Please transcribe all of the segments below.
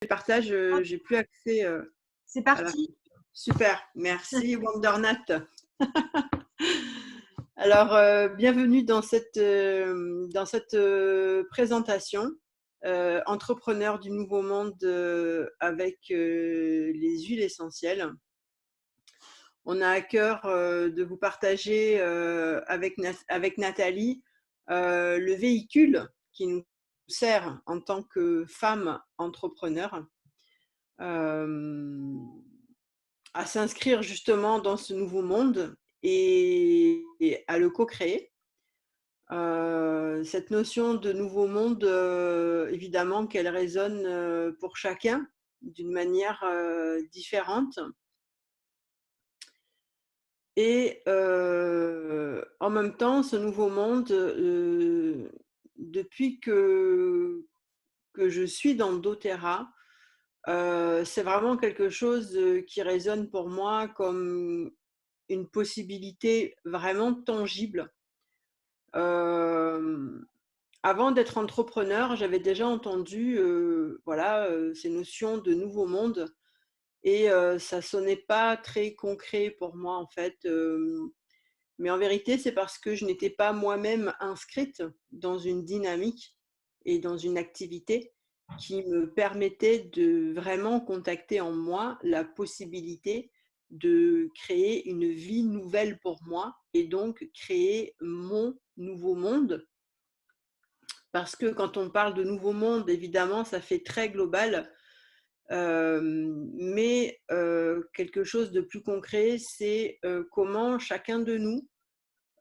le partage, j'ai plus accès C'est à la… parti. Super, merci Wondernat. Alors, bienvenue dans cette présentation, entrepreneur du nouveau monde avec les huiles essentielles. On a à cœur de vous partager avec Nathalie le véhicule qui nous sert en tant que femme entrepreneur à s'inscrire justement dans ce nouveau monde et à le co-créer. Cette notion de nouveau monde, évidemment qu'elle résonne pour chacun d'une manière différente. Et en même temps, ce nouveau monde, depuis que je suis dans doTERRA, c'est vraiment quelque chose qui résonne pour moi comme une possibilité vraiment tangible. Avant d'être entrepreneur, j'avais déjà entendu ces notions de nouveau monde et ça sonnait pas très concret pour moi en fait. Mais en vérité, c'est parce que je n'étais pas moi-même inscrite dans une dynamique et dans une activité qui me permettait de vraiment contacter en moi la possibilité de créer une vie nouvelle pour moi et donc créer mon nouveau monde. Parce que quand on parle de nouveau monde, évidemment, ça fait très global, mais quelque chose de plus concret, c'est comment chacun de nous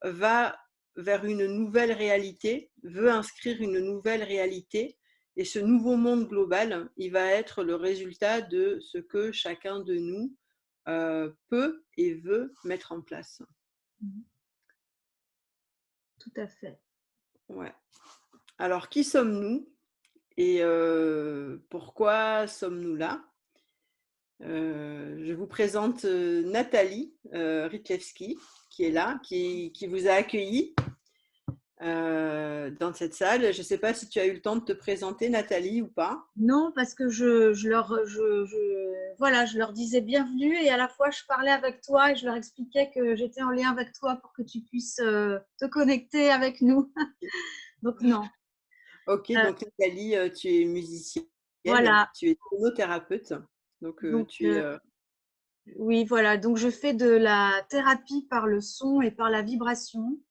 va vers une nouvelle réalité, veut inscrire une nouvelle réalité. Et ce nouveau monde global, il va être le résultat de ce que chacun de nous peut et veut mettre en place. Tout à fait. Ouais. Alors, qui sommes-nous et pourquoi sommes-nous là? Je vous présente Nathalie Rytlewski, qui est là, qui vous a accueilli dans cette salle. Je ne sais pas si tu as eu le temps de te présenter, Nathalie, ou pas. Non, parce que voilà, je leur disais bienvenue et à la fois je parlais avec toi et je leur expliquais que j'étais en lien avec toi pour que tu puisses te connecter avec nous. Donc non. Ok, donc Nathalie, tu es musicienne, Voilà. tu es sonothérapeute. Donc, Donc tu es… oui, voilà. Donc je fais de la thérapie par le son et par la vibration.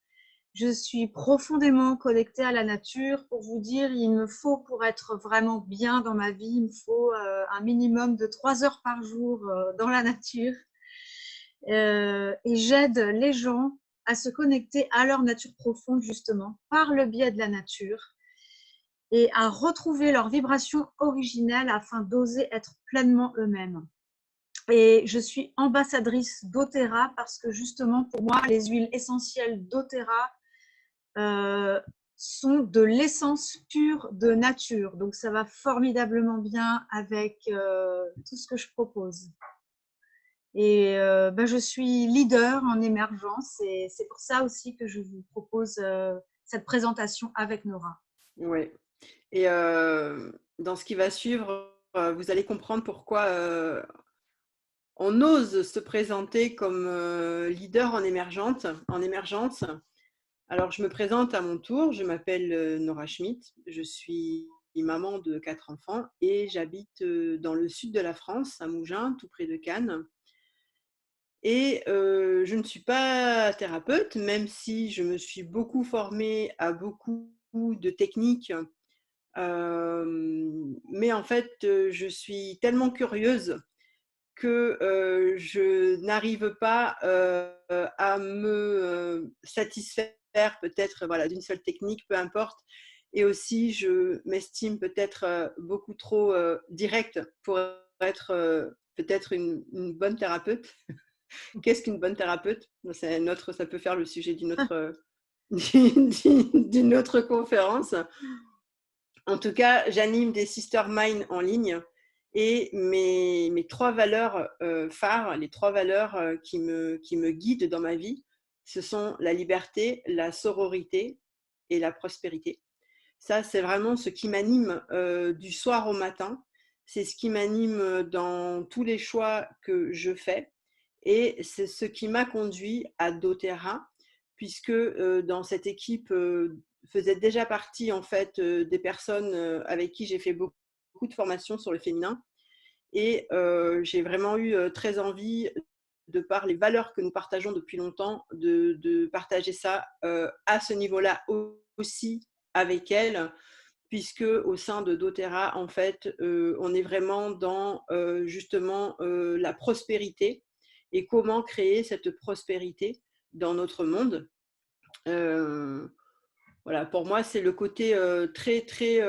Je suis profondément connectée à la nature. Pour vous dire, il me faut, pour être vraiment bien dans ma vie, il me faut un minimum de 3 heures par jour dans la nature. Et j'aide les gens à se connecter à leur nature profonde, justement, par le biais de la nature, et à retrouver leur vibration originelle afin d'oser être pleinement eux-mêmes. Et je suis ambassadrice doTERRA parce que justement, pour moi, les huiles essentielles doTERRA sont de l'essence pure de nature. Donc, ça va formidablement bien avec tout ce que je propose. Et je suis leader en émergence et c'est pour ça aussi que je vous propose cette présentation avec Nora. Oui. Et dans ce qui va suivre, vous allez comprendre pourquoi on ose se présenter comme leader en émergence. Alors, je me présente à mon tour. Je m'appelle Nora Schmidt. Je suis maman de 4 enfants et j'habite dans le sud de la France, à Mougins, tout près de Cannes. Et je ne suis pas thérapeute, même si je me suis beaucoup formée à beaucoup de techniques. Mais en fait, je suis tellement curieuse que je n'arrive pas à me satisfaire peut-être d'une seule technique, peu importe. Et aussi, je m'estime peut-être beaucoup trop directe pour être peut-être une bonne thérapeute. Qu'est-ce qu'une bonne thérapeute? Ça peut faire le sujet d'une d'une autre conférence. En tout cas, j'anime des Sister Mind en ligne et mes 3 valeurs phares, les 3 valeurs qui me guident dans ma vie, ce sont la liberté, la sororité et la prospérité. Ça, c'est vraiment ce qui m'anime du soir au matin. c'est ce qui m'anime dans tous les choix que je fais et c'est ce qui m'a conduit à doTERRA puisque, dans cette équipe, faisaient déjà partie en fait, des personnes, avec qui j'ai fait beaucoup de formations sur le féminin et j'ai vraiment eu, très envie, de par les valeurs que nous partageons depuis longtemps, de partager ça, à ce niveau-là aussi avec elles, puisque au sein de doTERRA, en fait, on est vraiment dans, justement, la prospérité et comment créer cette prospérité dans notre monde. Heu, voilà, pour moi, c'est le côté, très, très,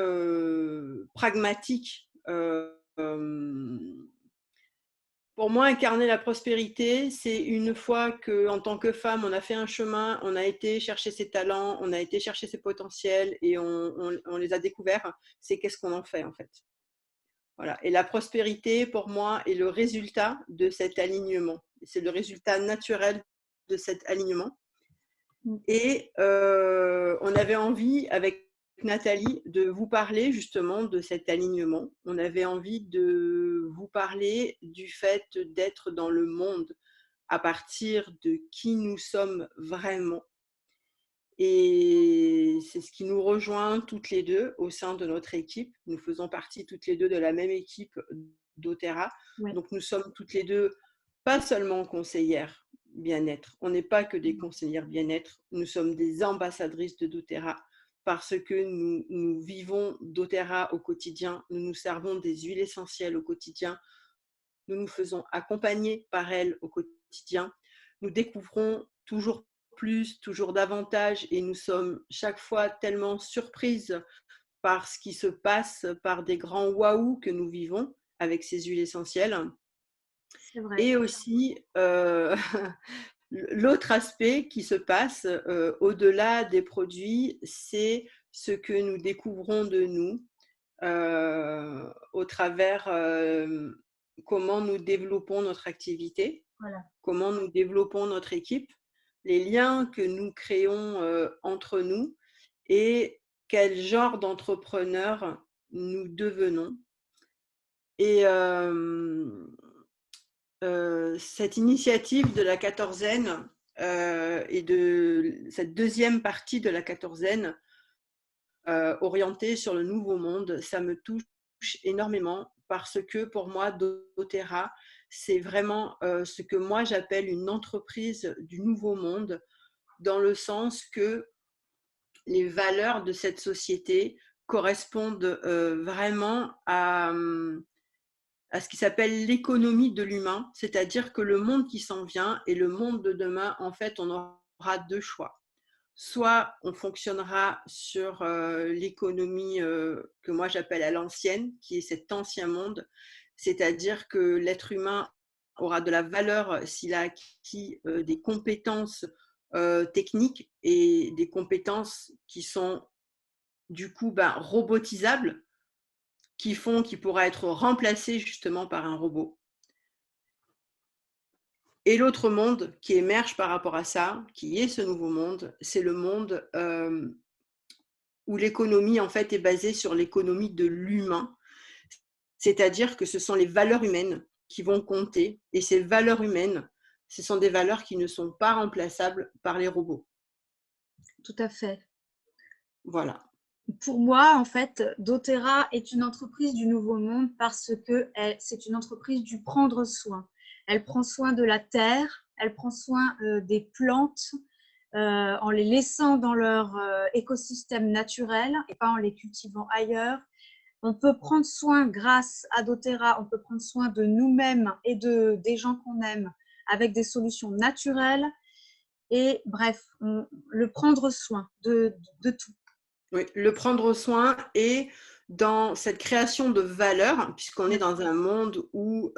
pragmatique, pour moi, incarner la prospérité, c'est une fois qu'en tant que femme, on a fait un chemin, on a été chercher ses talents, on a été chercher ses potentiels et on les a découverts, c'est qu'est-ce qu'on en fait, en fait. Voilà. Et la prospérité, pour moi, est le résultat de cet alignement. C'est le résultat naturel de cet alignement. Mmh. Et on avait envie, avec Nathalie, de vous parler justement de cet alignement. On avait envie de vous parler du fait d'être dans le monde à partir de qui nous sommes vraiment. Et c'est ce qui nous rejoint toutes les deux au sein de notre équipe. Nous faisons partie toutes les deux de la même équipe doTERRA. Ouais. Donc nous sommes toutes les deux pas seulement conseillères bien-être. On n'est pas que des conseillères bien-être. Nous sommes des ambassadrices de doTERRA parce que nous vivons doTERRA au quotidien. Nous nous servons des huiles essentielles au quotidien. Nous nous faisons accompagner par elles au quotidien. Nous découvrons toujours plus, toujours davantage et nous sommes chaque fois tellement surprises par ce qui se passe, par des grands waouh que nous vivons avec ces huiles essentielles. C'est vrai. Et aussi, l'autre aspect qui se passe au-delà des produits, c'est ce que nous découvrons de nous au travers comment nous développons notre activité, Voilà. comment nous développons notre équipe, les liens que nous créons entre nous et quel genre d'entrepreneur nous devenons. Et cette initiative de la quatorzaine et de cette deuxième partie de la quatorzaine orientée sur le nouveau monde, ça me touche énormément parce que pour moi, doTERRA, c'est vraiment ce que moi j'appelle une entreprise du nouveau monde, dans le sens que les valeurs de cette société correspondent vraiment à ce qui s'appelle l'économie de l'humain, c'est-à-dire que le monde qui s'en vient et le monde de demain, en fait, on aura deux choix. Soit on fonctionnera sur l'économie que moi j'appelle à l'ancienne, qui est cet ancien monde, c'est-à-dire que l'être humain aura de la valeur s'il a acquis des compétences techniques et des compétences qui sont du coup robotisables, qui pourra être remplacé justement par un robot. Et l'autre monde qui émerge par rapport à ça, qui est ce nouveau monde, c'est le monde où l'économie en fait est basée sur l'économie de l'humain, c'est-à-dire que ce sont les valeurs humaines qui vont compter et ces valeurs humaines, ce sont des valeurs qui ne sont pas remplaçables par les robots. Tout à fait. Voilà. Pour moi, en fait, doTERRA est une entreprise du nouveau monde parce que c'est une entreprise du prendre soin. Elle prend soin de la terre, elle prend soin des plantes en les laissant dans leur écosystème naturel et pas en les cultivant ailleurs. On peut prendre soin, grâce à doTERRA, on peut prendre soin de nous-mêmes et des gens qu'on aime avec des solutions naturelles. Et bref, le prendre soin de tout. Oui, le prendre soin et dans cette création de valeur, puisqu'on est dans un monde où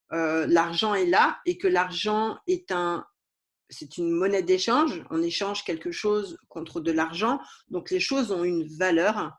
l'argent est là et que l'argent c'est une monnaie d'échange. On échange quelque chose contre de l'argent, donc les choses ont une valeur.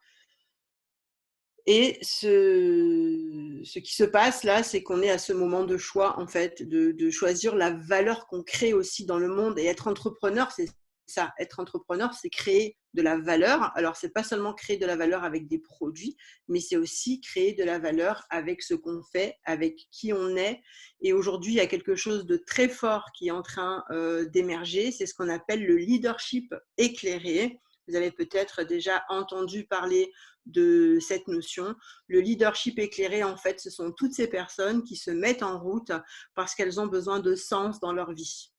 Et ce qui se passe là, c'est qu'on est à ce moment de choix, en fait, de choisir la valeur qu'on crée aussi dans le monde. Et être entrepreneur, c'est ça. Être entrepreneur, c'est créer de la valeur. Alors, c'est pas seulement créer de la valeur avec des produits, mais c'est aussi créer de la valeur avec ce qu'on fait, avec qui on est. Et aujourd'hui, il y a quelque chose de très fort qui est en train d'émerger. C'est ce qu'on appelle le leadership éclairé. Vous avez peut-être déjà entendu parler de cette notion. Le leadership éclairé, en fait, ce sont toutes ces personnes qui se mettent en route parce qu'elles ont besoin de sens dans leur vie.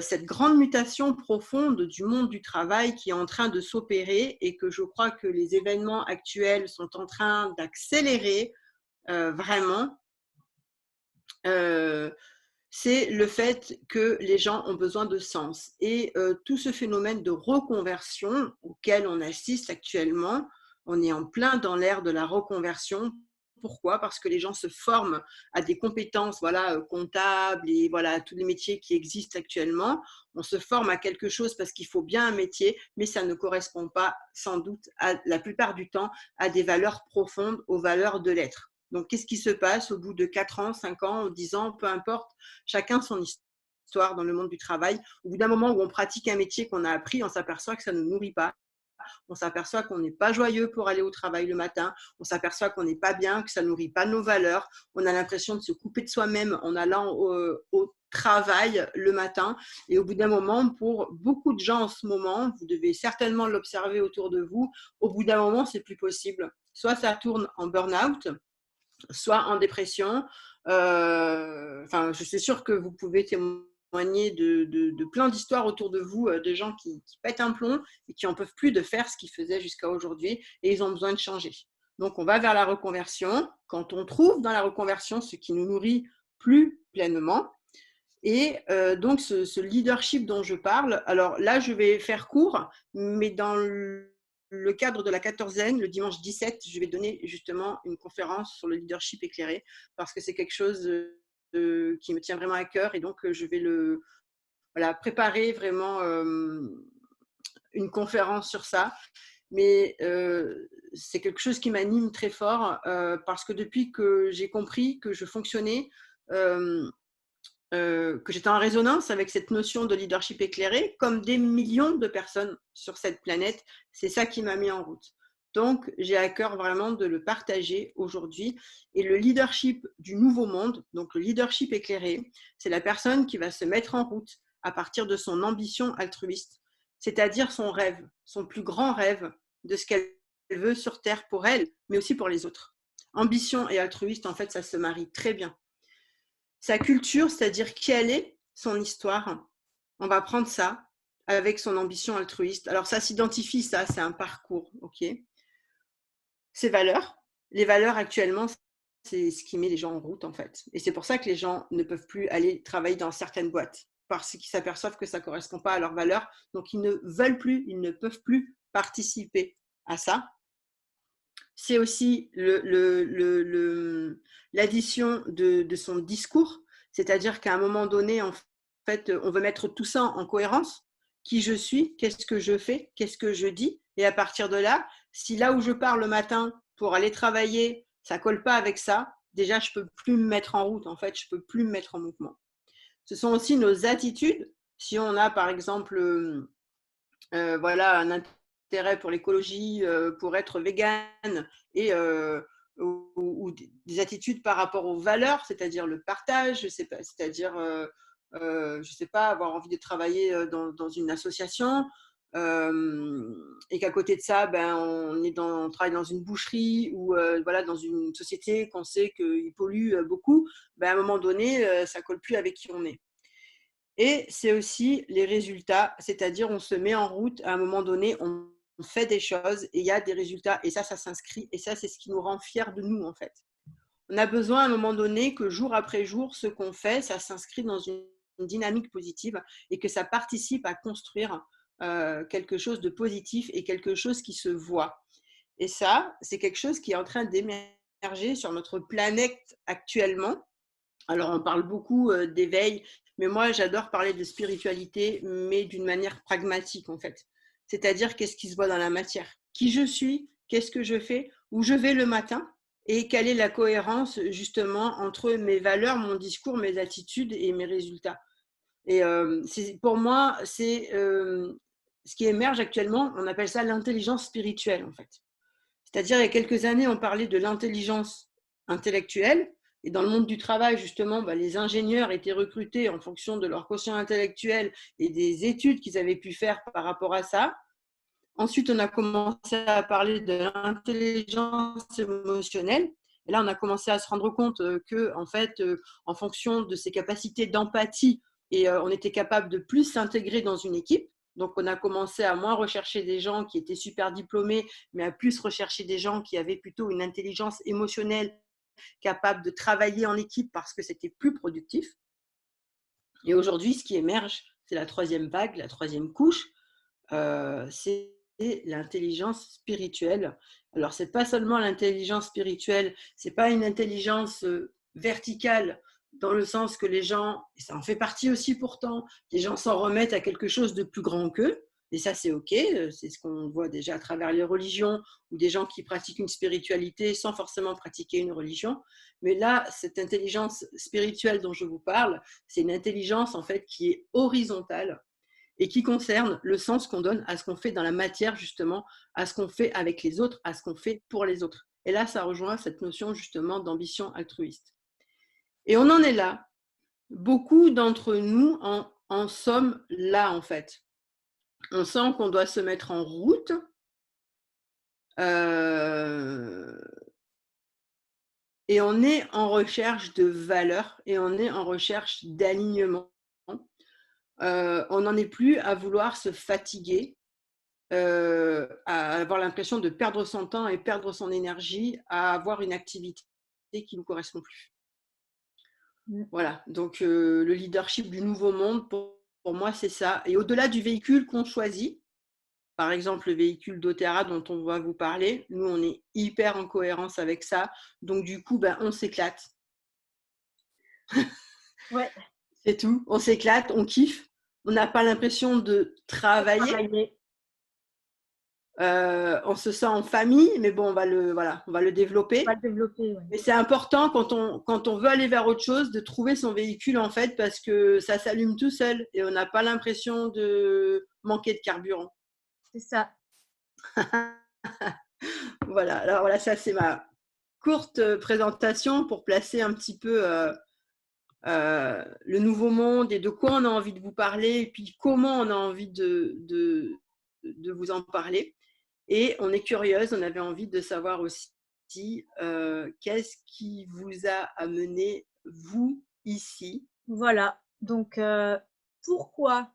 Cette grande mutation profonde du monde du travail qui est en train de s'opérer et que je crois que les événements actuels sont en train d'accélérer vraiment, c'est le fait que les gens ont besoin de sens. Et tout ce phénomène de reconversion auquel on assiste actuellement, on est en plein dans l'ère de la reconversion. Pourquoi? Parce que les gens se forment à des compétences voilà, comptables et voilà, tous les métiers qui existent actuellement. On se forme à quelque chose parce qu'il faut bien un métier, mais ça ne correspond pas sans doute, la plupart du temps, à des valeurs profondes, aux valeurs de l'être. Donc, qu'est-ce qui se passe au bout de 4 ans, 5 ans, 10 ans, peu importe, chacun son histoire dans le monde du travail. Au bout d'un moment où on pratique un métier qu'on a appris, on s'aperçoit que ça ne nourrit pas. On s'aperçoit qu'on n'est pas joyeux pour aller au travail le matin. On s'aperçoit qu'on n'est pas bien, que ça ne nourrit pas nos valeurs. On a l'impression de se couper de soi-même en allant au travail le matin. Et au bout d'un moment, pour beaucoup de gens en ce moment, vous devez certainement l'observer autour de vous, au bout d'un moment, c'est plus possible. Soit ça tourne en burn-out, soit en dépression. Je suis sûre que vous pouvez témoigner de plein d'histoires autour de vous, de gens qui pètent un plomb et qui n'en peuvent plus de faire ce qu'ils faisaient jusqu'à aujourd'hui et ils ont besoin de changer. Donc, on va vers la reconversion. Quand on trouve dans la reconversion ce qui nous nourrit plus pleinement, et donc, ce leadership dont je parle, alors là, je vais faire court, mais dans le cadre de la quatorzaine, le dimanche 17, je vais donner justement une conférence sur le leadership éclairé parce que c'est quelque chose qui me tient vraiment à cœur et donc je vais préparer vraiment une conférence sur ça. Mais c'est quelque chose qui m'anime très fort parce que depuis que j'ai compris que je fonctionnais, que j'étais en résonance avec cette notion de leadership éclairé, comme des millions de personnes sur cette planète, c'est ça qui m'a mis en route. Donc, j'ai à cœur vraiment de le partager aujourd'hui. Et le leadership du nouveau monde, donc le leadership éclairé, c'est la personne qui va se mettre en route à partir de son ambition altruiste, c'est-à-dire son rêve, son plus grand rêve de ce qu'elle veut sur Terre pour elle, mais aussi pour les autres. Ambition et altruiste, en fait, ça se marie très bien. Sa culture, c'est-à-dire qui elle est, son histoire, on va prendre ça avec son ambition altruiste. Alors ça s'identifie, ça, c'est un parcours, ok. Ses valeurs, les valeurs actuellement, c'est ce qui met les gens en route en fait. Et c'est pour ça que les gens ne peuvent plus aller travailler dans certaines boîtes, parce qu'ils s'aperçoivent que ça ne correspond pas à leurs valeurs, donc ils ne veulent plus, ils ne peuvent plus participer à ça. C'est aussi l'addition de son discours, c'est-à-dire qu'à un moment donné, en fait, on veut mettre tout ça en cohérence. Qui je suis, qu'est-ce que je fais, qu'est-ce que je dis, et à partir de là, si là où je pars le matin pour aller travailler, ça ne colle pas avec ça, déjà, je ne peux plus me mettre en route, en fait, je ne peux plus me mettre en mouvement. Ce sont aussi nos attitudes. Si on a, par exemple, voilà, un intérêt pour l'écologie, pour être végane et ou des attitudes par rapport aux valeurs, c'est-à-dire le partage, c'est-à-dire je sais pas, avoir envie de travailler dans une association et qu'à côté de ça, ben, on travaille dans une boucherie ou voilà, dans une société qu'on sait qu'il pollue beaucoup, ben, à un moment donné, ça colle plus avec qui on est. Et c'est aussi les résultats, c'est-à-dire on se met en route, à un moment donné, on fait des choses et il y a des résultats et ça s'inscrit et ça, c'est ce qui nous rend fiers de nous en fait. On a besoin à un moment donné que jour après jour, ce qu'on fait, ça s'inscrit dans une dynamique positive et que ça participe à construire quelque chose de positif et quelque chose qui se voit. Et ça, c'est quelque chose qui est en train d'émerger sur notre planète actuellement. Alors, on parle beaucoup d'éveil, mais moi, j'adore parler de spiritualité, mais d'une manière pragmatique, en fait. C'est-à-dire, qu'est-ce qui se voit dans la matière? Qui je suis? Qu'est-ce que je fais? Où je vais le matin? Et quelle est la cohérence, justement, entre mes valeurs, mon discours, mes attitudes et mes résultats? Et pour moi, c'est ce qui émerge actuellement, on appelle ça l'intelligence spirituelle, en fait. C'est-à-dire, il y a quelques années, on parlait de l'intelligence intellectuelle. Et dans le monde du travail, justement, bah, les ingénieurs étaient recrutés en fonction de leur quotient intellectuel et des études qu'ils avaient pu faire par rapport à ça. Ensuite, on a commencé à parler de l'intelligence émotionnelle. Et là, on a commencé à se rendre compte que, en fait, en fonction de ses capacités d'empathie, et on était capable de plus s'intégrer dans une équipe. Donc, on a commencé à moins rechercher des gens qui étaient super diplômés, mais à plus rechercher des gens qui avaient plutôt une intelligence émotionnelle, capable de travailler en équipe parce que c'était plus productif. Et aujourd'hui, ce qui émerge, c'est la troisième vague, la troisième couche, c'est l'intelligence spirituelle. Alors, c'est pas seulement l'intelligence spirituelle, c'est pas une intelligence verticale dans le sens que les gens, et ça en fait partie aussi pourtant, les gens s'en remettent à quelque chose de plus grand qu'eux, et ça c'est ok, c'est ce qu'on voit déjà à travers les religions, ou des gens qui pratiquent une spiritualité sans forcément pratiquer une religion. Mais là, cette intelligence spirituelle dont je vous parle, c'est une intelligence en fait qui est horizontale, et qui concerne le sens qu'on donne à ce qu'on fait dans la matière, justement, à ce qu'on fait avec les autres, à ce qu'on fait pour les autres. Et là, ça rejoint cette notion justement d'ambition altruiste. Et on en est là. Beaucoup d'entre nous en sommes là, en fait. On sent qu'on doit se mettre en route. euh, et on est en recherche de valeur et on est en recherche d'alignement. On n'en est plus à vouloir se fatiguer, à avoir l'impression de perdre son temps et perdre son énergie à avoir une activité qui ne nous correspond plus. Voilà, donc le leadership du nouveau monde, pour moi, c'est ça. Et au-delà du véhicule qu'on choisit, par exemple le véhicule doTERRA dont on va vous parler, nous, on est hyper en cohérence avec ça. Donc du coup, ben, on s'éclate. Ouais, C'est tout, on s'éclate, on kiffe. On n'a pas l'impression de travailler. travailler. On se sent en famille, mais bon, voilà, on va le On va développer. le développer, ouais. Mais c'est important quand on veut aller vers autre chose de trouver son véhicule en fait parce que ça s'allume tout seul et on n'a pas l'impression de manquer de carburant. C'est ça. Voilà, alors voilà, ça c'est ma courte présentation pour placer un petit peu le nouveau monde et de quoi on a envie de vous parler et puis comment on a envie de vous en parler. Et on est curieuse, on avait envie de savoir aussi qu'est-ce qui vous a amené, vous, ici. Voilà. Donc, pourquoi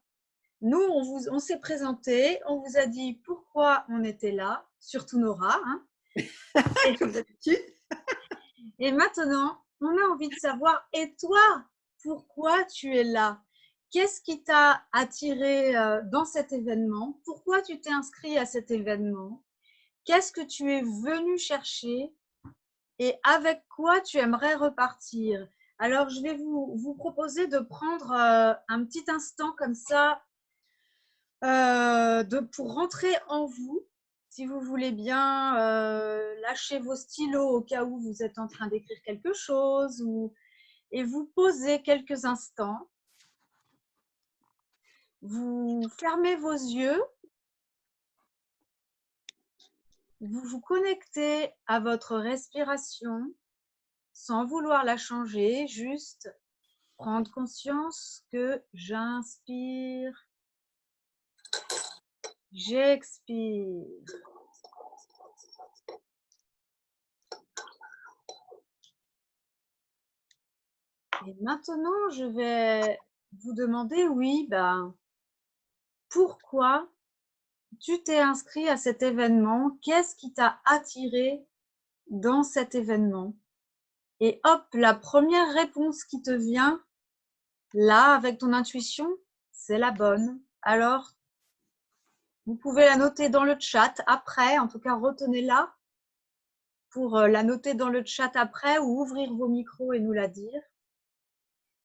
nous, on s'est présenté, on vous a dit pourquoi on était là, surtout Nora, hein. Comme d'habitude. Et maintenant, on a envie de savoir, et toi, pourquoi tu es là? Qu'est-ce qui t'a attiré dans cet événement? Pourquoi tu t'es inscrit à cet événement? Qu'est-ce que tu es venu chercher? Et avec quoi tu aimerais repartir? Alors, je vais vous proposer de prendre un petit instant comme ça pour rentrer en vous, si vous voulez bien lâcher vos stylos au cas où vous êtes en train d'écrire quelque chose et vous poser quelques instants. Vous fermez vos yeux, vous vous connectez à votre respiration sans vouloir la changer, juste prendre conscience que j'inspire, j'expire. Et maintenant, je vais vous demander, oui, pourquoi tu t'es inscrit à cet événement? Qu'est-ce qui t'a attiré dans cet événement? Et hop, la première réponse qui te vient, là, avec ton intuition, c'est la bonne. Alors, vous pouvez la noter dans le chat après, en tout cas, retenez-la pour la noter dans le chat après ou ouvrir vos micros et nous la dire.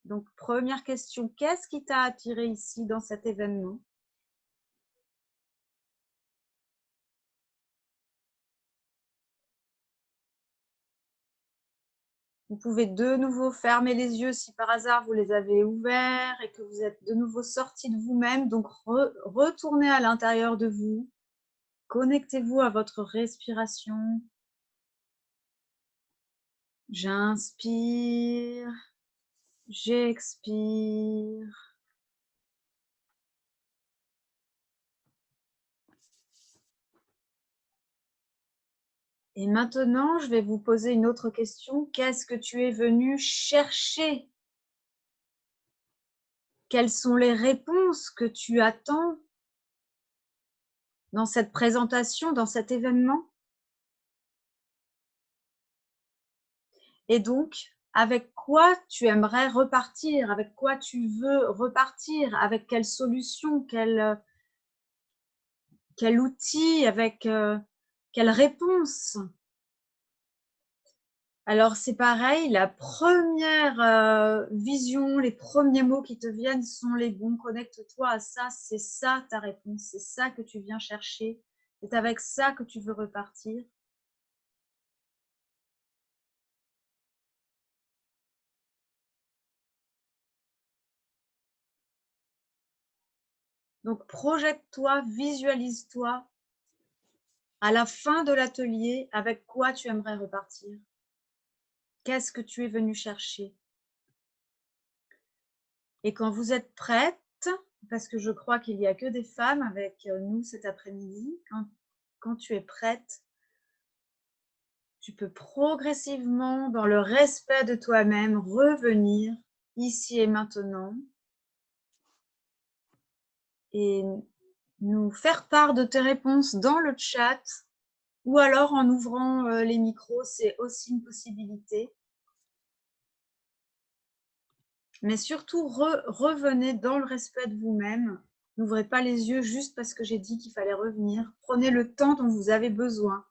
Donc, première question, qu'est-ce qui t'a attiré ici dans cet événement? Vous pouvez de nouveau fermer les yeux si par hasard vous les avez ouverts et que vous êtes de nouveau sorti de vous-même. Donc, retournez à l'intérieur de vous. Connectez-vous à votre respiration. J'inspire, j'expire. Et maintenant, je vais vous poser une autre question. Qu'est-ce que tu es venu chercher? Quelles sont les réponses que tu attends dans cette présentation, dans cet événement? Et donc, avec quoi tu aimerais repartir? Avec quoi tu veux repartir? Avec quelle solution? Quel outil? Avec quelle réponse? Alors, c'est pareil, la première vision, les premiers mots qui te viennent sont les bons. Connecte-toi à ça, c'est ça ta réponse, c'est ça que tu viens chercher. C'est avec ça que tu veux repartir. Donc, projette-toi, visualise-toi à la fin de l'atelier avec quoi tu aimerais repartir. Qu'est-ce que tu es venu chercher? Et quand vous êtes prête, parce que je crois qu'il n'y a que des femmes avec nous cet après-midi, quand tu es prête, tu peux progressivement, dans le respect de toi-même, revenir ici et maintenant et nous faire part de tes réponses dans le chat ou alors en ouvrant les micros, c'est aussi une possibilité. Mais surtout, revenez dans le respect de vous-même. N'ouvrez pas les yeux juste parce que j'ai dit qu'il fallait revenir. Prenez le temps dont vous avez besoin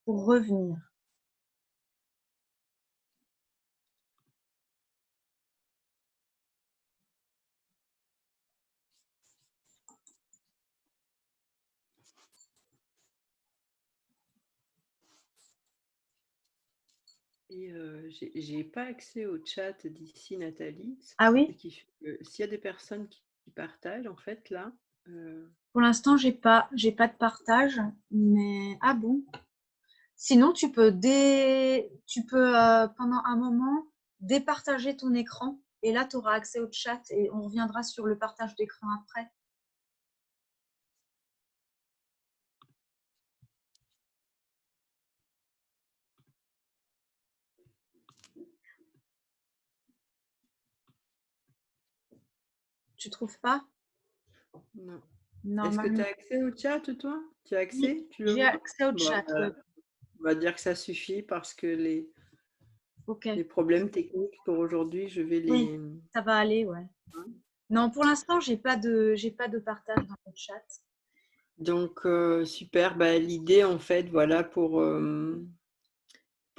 pour revenir. Et j'ai pas accès au chat d'ici, Nathalie. Ah oui? S'il y a des personnes qui partagent, en fait, là. Pour l'instant, j'ai pas de partage, mais ah bon? Sinon, tu peux pendant un moment départager ton écran et là, tu auras accès au chat et on reviendra sur le partage d'écran après. Tu trouves pas? Non. Est-ce que tu Normalement. as accès au chat, toi? Tu as Oui, accès? Tu le j'ai vois? accès au Bon, chat. voilà. Ouais. On va dire que ça suffit parce que Ok. les problèmes techniques pour aujourd'hui, je vais Oui, les. ça va aller, ouais. Non, pour l'instant, j'ai pas de partage dans le chat. Donc, super. Bah, l'idée, en fait, voilà, pour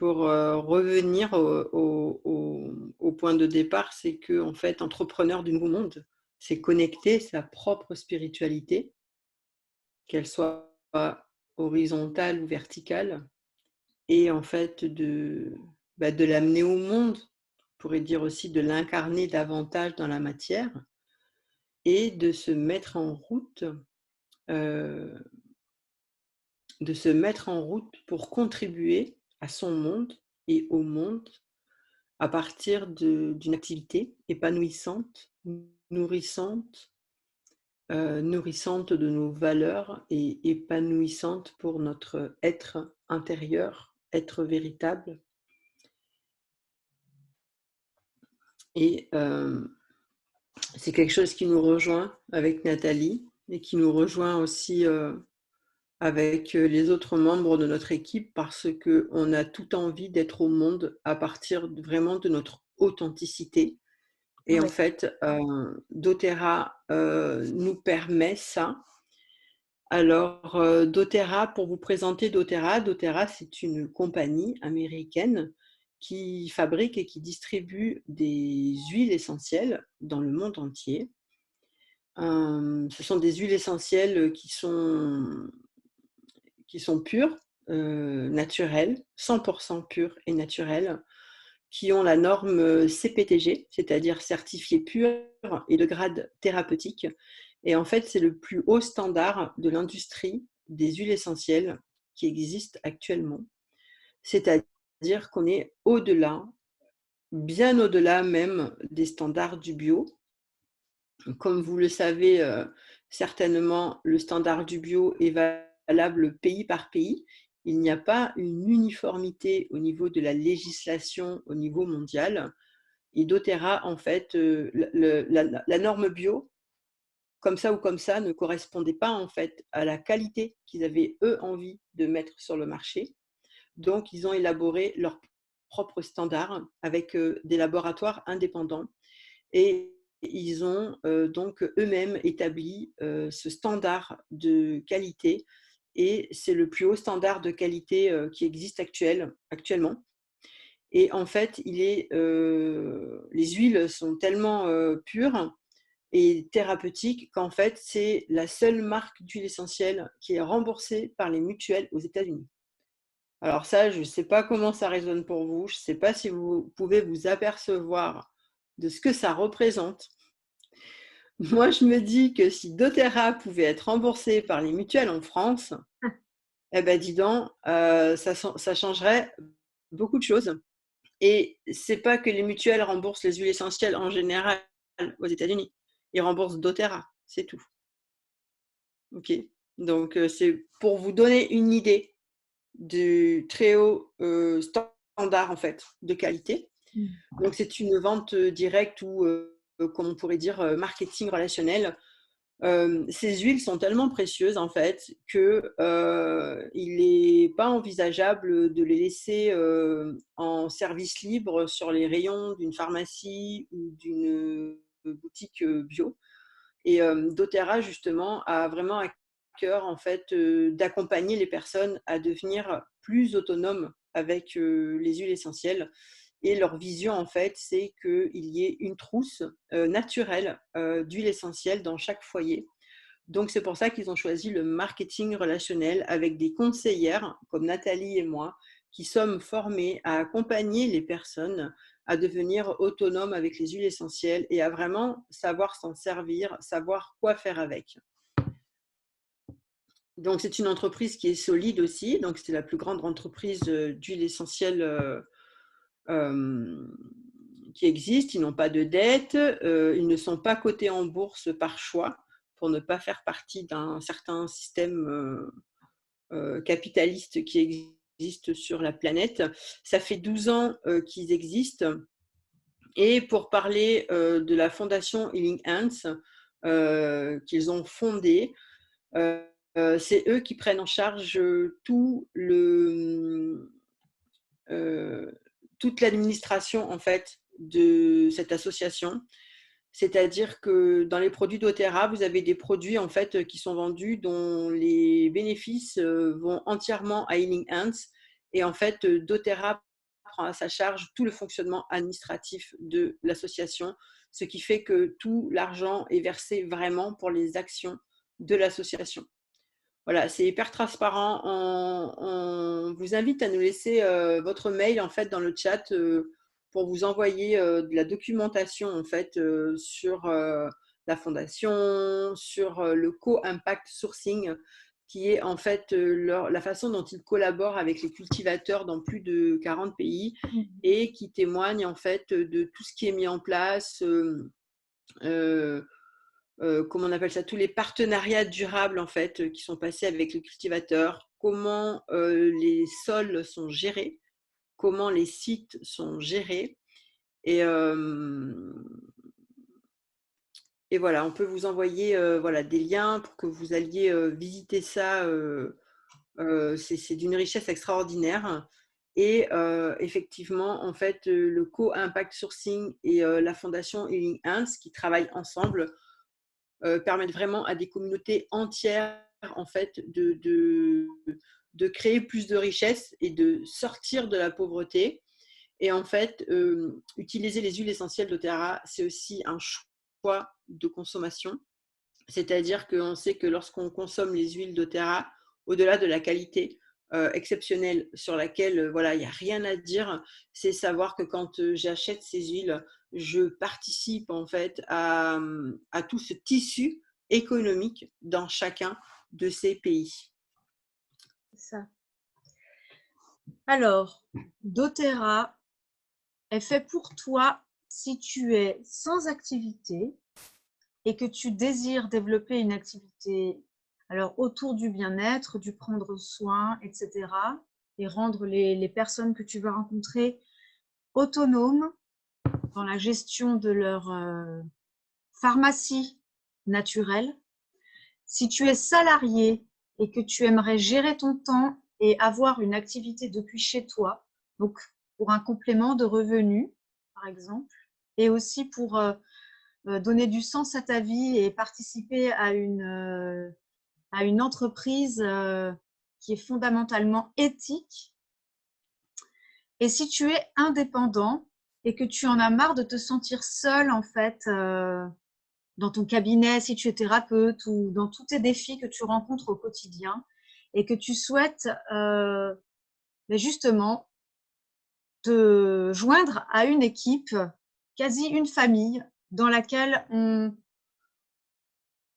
revenir au point de départ, c'est que, en fait, entrepreneur du nouveau monde, c'est connecter sa propre spiritualité, qu'elle soit horizontale ou verticale, et en fait, de l'amener au monde, on pourrait dire aussi de l'incarner davantage dans la matière, et de se mettre en route. euh, de se mettre en route pour contribuer à son monde et au monde à partir d'une activité épanouissante, nourrissante, nourrissante de nos valeurs et épanouissante pour notre être intérieur, être véritable. Et c'est quelque chose qui nous rejoint avec Nathalie et qui nous rejoint aussi avec les autres membres de notre équipe parce qu'on a tout envie d'être au monde à partir vraiment de notre authenticité. Et en Ouais. fait, doTERRA nous permet ça. Alors, doTERRA, pour vous présenter doTERRA, doTERRA, c'est une compagnie américaine qui fabrique et qui distribue des huiles essentielles dans le monde entier. Ce sont des huiles essentielles qui sont pures, naturelles, 100% pures et naturelles, qui ont la norme CPTG, c'est-à-dire certifié pur et de grade thérapeutique. Et en fait, c'est le plus haut standard de l'industrie des huiles essentielles qui existe actuellement. C'est-à-dire qu'on est au-delà, bien au-delà même des standards du bio. Comme vous le savez certainement, le standard du bio est valable pays par pays. Il n'y a pas une uniformité au niveau de la législation au niveau mondial. Et doTERRA, en fait, la norme bio, comme ça ou comme ça, ne correspondait pas en fait à la qualité qu'ils avaient eux envie de mettre sur le marché. Donc, ils ont élaboré leurs propres standards avec des laboratoires indépendants et ils ont donc eux-mêmes établi ce standard de qualité et c'est le plus haut standard de qualité qui existe actuellement. Et en fait, les huiles sont tellement pures et thérapeutiques qu'en fait, c'est la seule marque d'huile essentielle qui est remboursée par les mutuelles aux États-Unis. Alors ça, je ne sais pas comment ça résonne pour vous, je ne sais pas si vous pouvez vous apercevoir de ce que ça représente. Moi, je me dis que si doTERRA pouvait être remboursé par les mutuelles en France, eh ben dis donc, ça changerait beaucoup de choses. Et c'est pas que les mutuelles remboursent les huiles essentielles en général aux États-Unis. Ils remboursent doTERRA, c'est tout. Ok. Donc c'est pour vous donner une idée du très haut standard en fait de qualité. Donc c'est une vente directe ou comme on pourrait dire marketing relationnel. Ces huiles sont tellement précieuses en fait que il n'est pas envisageable de les laisser en service libre sur les rayons d'une pharmacie ou d'une boutique bio. Et doTERRA justement a vraiment à cœur en fait d'accompagner les personnes à devenir plus autonomes avec les huiles essentielles. Et leur vision, en fait, c'est qu'il y ait une trousse naturelle d'huile essentielle dans chaque foyer. Donc, c'est pour ça qu'ils ont choisi le marketing relationnel avec des conseillères comme Nathalie et moi qui sommes formées à accompagner les personnes à devenir autonomes avec les huiles essentielles et à vraiment savoir s'en servir, savoir quoi faire avec. Donc, c'est une entreprise qui est solide aussi. Donc, c'est la plus grande entreprise d'huile essentielle qui existent. Ils n'ont pas de dette. Ils ne sont pas cotés en bourse par choix pour ne pas faire partie d'un certain système capitaliste qui existe sur la planète. Ça fait 12 ans qu'ils existent. Et pour parler de la fondation Healing Hands qu'ils ont fondée, c'est eux qui prennent en charge toute l'administration en fait de cette association. C'est-à-dire que dans les produits doTERRA, vous avez des produits en fait qui sont vendus dont les bénéfices vont entièrement à Healing Hands et en fait doTERRA prend à sa charge tout le fonctionnement administratif de l'association, ce qui fait que tout l'argent est versé vraiment pour les actions de l'association. Voilà, c'est hyper transparent. On vous invite à nous laisser votre mail en fait dans le chat pour vous envoyer de la documentation en fait sur la fondation, sur le co-impact sourcing, qui est en fait la façon dont ils collaborent avec les cultivateurs dans plus de 40 pays et qui témoigne en fait de tout ce qui est mis en place. Comment on appelle ça, tous les partenariats durables en fait qui sont passés avec les cultivateurs, comment les sols sont gérés, comment les sites sont gérés. Et, et voilà, on peut vous envoyer voilà, des liens pour que vous alliez visiter ça. C'est d'une richesse extraordinaire. Et effectivement, en fait, le co-impact sourcing et la fondation Healing Hands qui travaillent ensemble permettent vraiment à des communautés entières en fait de créer plus de richesses et de sortir de la pauvreté. Et en fait, utiliser les huiles essentielles doTERRA, c'est aussi un choix de consommation. C'est-à-dire qu'on sait que lorsqu'on consomme les huiles doTERRA, au-delà de la qualité, exceptionnelle sur laquelle, voilà, il n'y a rien à dire, c'est savoir que quand, j'achète ces huiles, je participe en fait à tout ce tissu économique dans chacun de ces pays. C'est ça. Alors, doTERRA est fait pour toi si tu es sans activité et que tu désires développer une activité alors autour du bien-être, du prendre soin, etc. et rendre les personnes que tu vas rencontrer autonomes dans la gestion de leur pharmacie naturelle. Si tu es salarié et que tu aimerais gérer ton temps et avoir une activité depuis chez toi, donc pour un complément de revenus, par exemple, et aussi pour donner du sens à ta vie et participer à une entreprise qui est fondamentalement éthique. Et si tu es indépendant et que tu en as marre de te sentir seul, en fait, dans ton cabinet, si tu es thérapeute ou dans tous tes défis que tu rencontres au quotidien et que tu souhaites mais justement te joindre à une équipe, quasi une famille, dans laquelle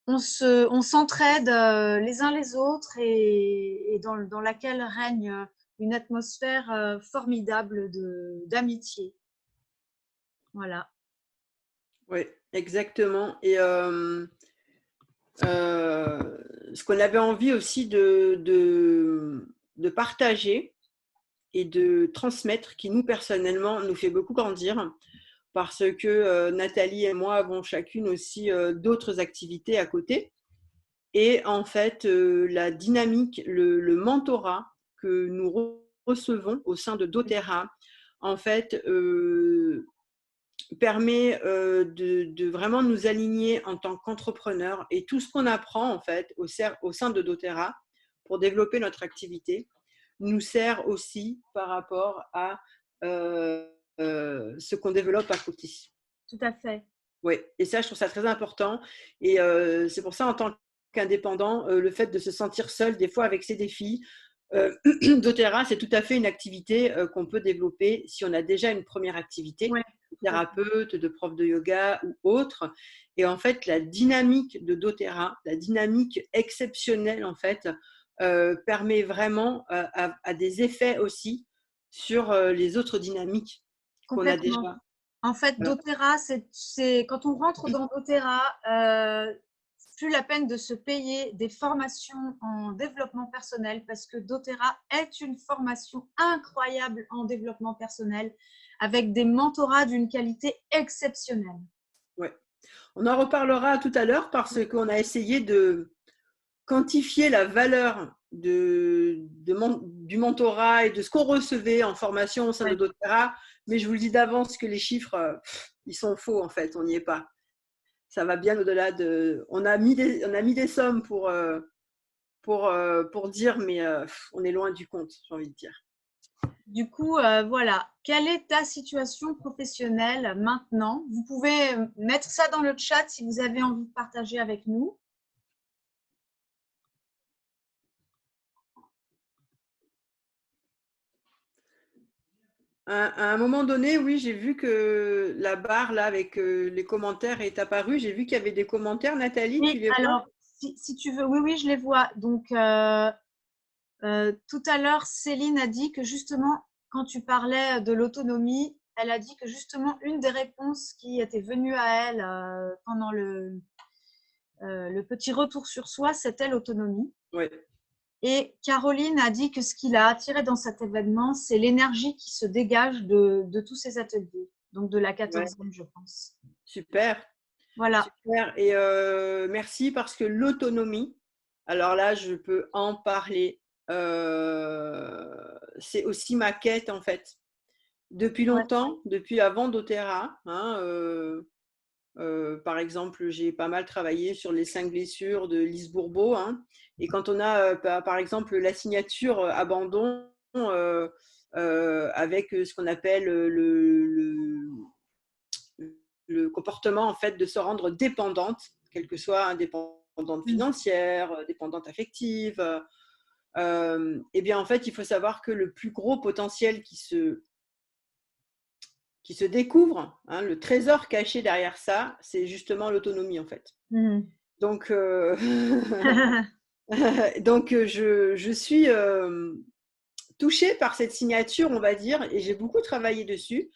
on s'entraide les uns les autres et dans laquelle règne une atmosphère formidable d'amitié. Voilà. Oui, exactement. Et ce qu'on avait envie aussi de partager et de transmettre, qui nous personnellement nous fait beaucoup grandir, parce que Nathalie et moi avons chacune aussi d'autres activités à côté. Et en fait, la dynamique, le mentorat que nous recevons au sein de doTERRA, en fait, permet de vraiment nous aligner en tant qu'entrepreneurs, et tout ce qu'on apprend en fait au sein de doTERRA pour développer notre activité nous sert aussi par rapport à ce qu'on développe à côté. Tout à fait. Oui, et ça, je trouve ça très important. Et c'est pour ça, en tant qu'indépendant, le fait de se sentir seul, des fois, avec ses défis, doTERRA, c'est tout à fait une activité qu'on peut développer si on a déjà une première activité, Ouais, de thérapeute, de prof de yoga ou autre. Et en fait, la dynamique de doTERRA, la dynamique exceptionnelle, en fait, permet vraiment à des effets aussi sur les autres dynamiques qu'on a complètement. déjà. En fait, Voilà. doTERRA, c'est quand on rentre dans doTERRA, c'est plus la peine de se payer des formations en développement personnel parce que doTERRA est une formation incroyable en développement personnel avec des mentorats d'une qualité exceptionnelle. Ouais. On en reparlera tout à l'heure parce qu'on a essayé de quantifier la valeur du mentorat et de ce qu'on recevait en formation au sein de Ouais, doTERRA, mais je vous le dis d'avance que les chiffres, ils sont faux en fait, on n'y est pas. Ça va bien au-delà de… On a mis des sommes pour dire, mais on est loin du compte, j'ai envie de dire. du coup, voilà. Quelle est ta situation professionnelle maintenant? Vous pouvez mettre ça dans le chat si vous avez envie de partager avec nous. À un moment donné, oui, j'ai vu que la barre là avec les commentaires est apparue. J'ai vu qu'il y avait des commentaires. Nathalie, tu Oui, les vois? alors, si tu veux, oui, oui, je les vois. Donc, tout à l'heure, Céline a dit que justement, quand tu parlais de l'autonomie, elle a dit que justement, une des réponses qui était venue à elle pendant le petit retour sur soi, c'était l'autonomie. Oui. Et Caroline a dit que ce qui l'a attiré dans cet événement, c'est l'énergie qui se dégage de tous ces ateliers, donc de la Ouais, 14e, je pense. super, Voilà, super. Et merci parce que l'autonomie, alors là, je peux en parler. C'est aussi ma quête en fait. Depuis ouais, longtemps, depuis avant doTERRA, hein, par exemple, j'ai pas mal travaillé sur les 5 blessures de Lise Bourbeau, hein, et quand on a, par exemple, la signature abandon avec ce qu'on appelle le comportement en fait de se rendre dépendante, quelle que soit, hein, dépendante mm, financière, dépendante affective, Eh bien, en fait, il faut savoir que le plus gros potentiel qui se découvre, hein, le trésor caché derrière ça, c'est justement l'autonomie, en fait. Mhm. Donc, je suis touchée par cette signature, on va dire, et j'ai beaucoup travaillé dessus.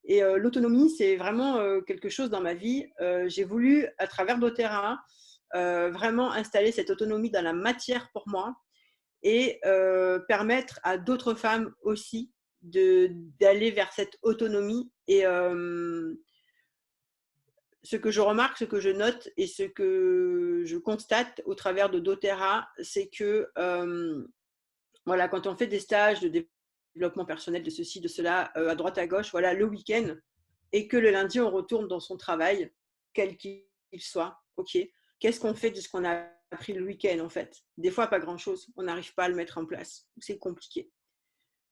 Et l'autonomie, c'est vraiment quelque chose dans ma vie. J'ai voulu, à travers doTERRA, vraiment installer cette autonomie dans la matière pour moi et permettre à d'autres femmes aussi d'aller vers cette autonomie. Et ce que je remarque, ce que je note et ce que je constate au travers de doTERRA, c'est que voilà, quand on fait des stages de développement personnel, de ceci, de cela, à droite, à gauche, voilà, le week-end, et que le lundi, on retourne dans son travail, quel qu'il soit, ok, qu'est-ce qu'on fait de ce qu'on a appris le week-end, en fait? Des fois, pas grand-chose. On n'arrive pas à le mettre en place. C'est compliqué.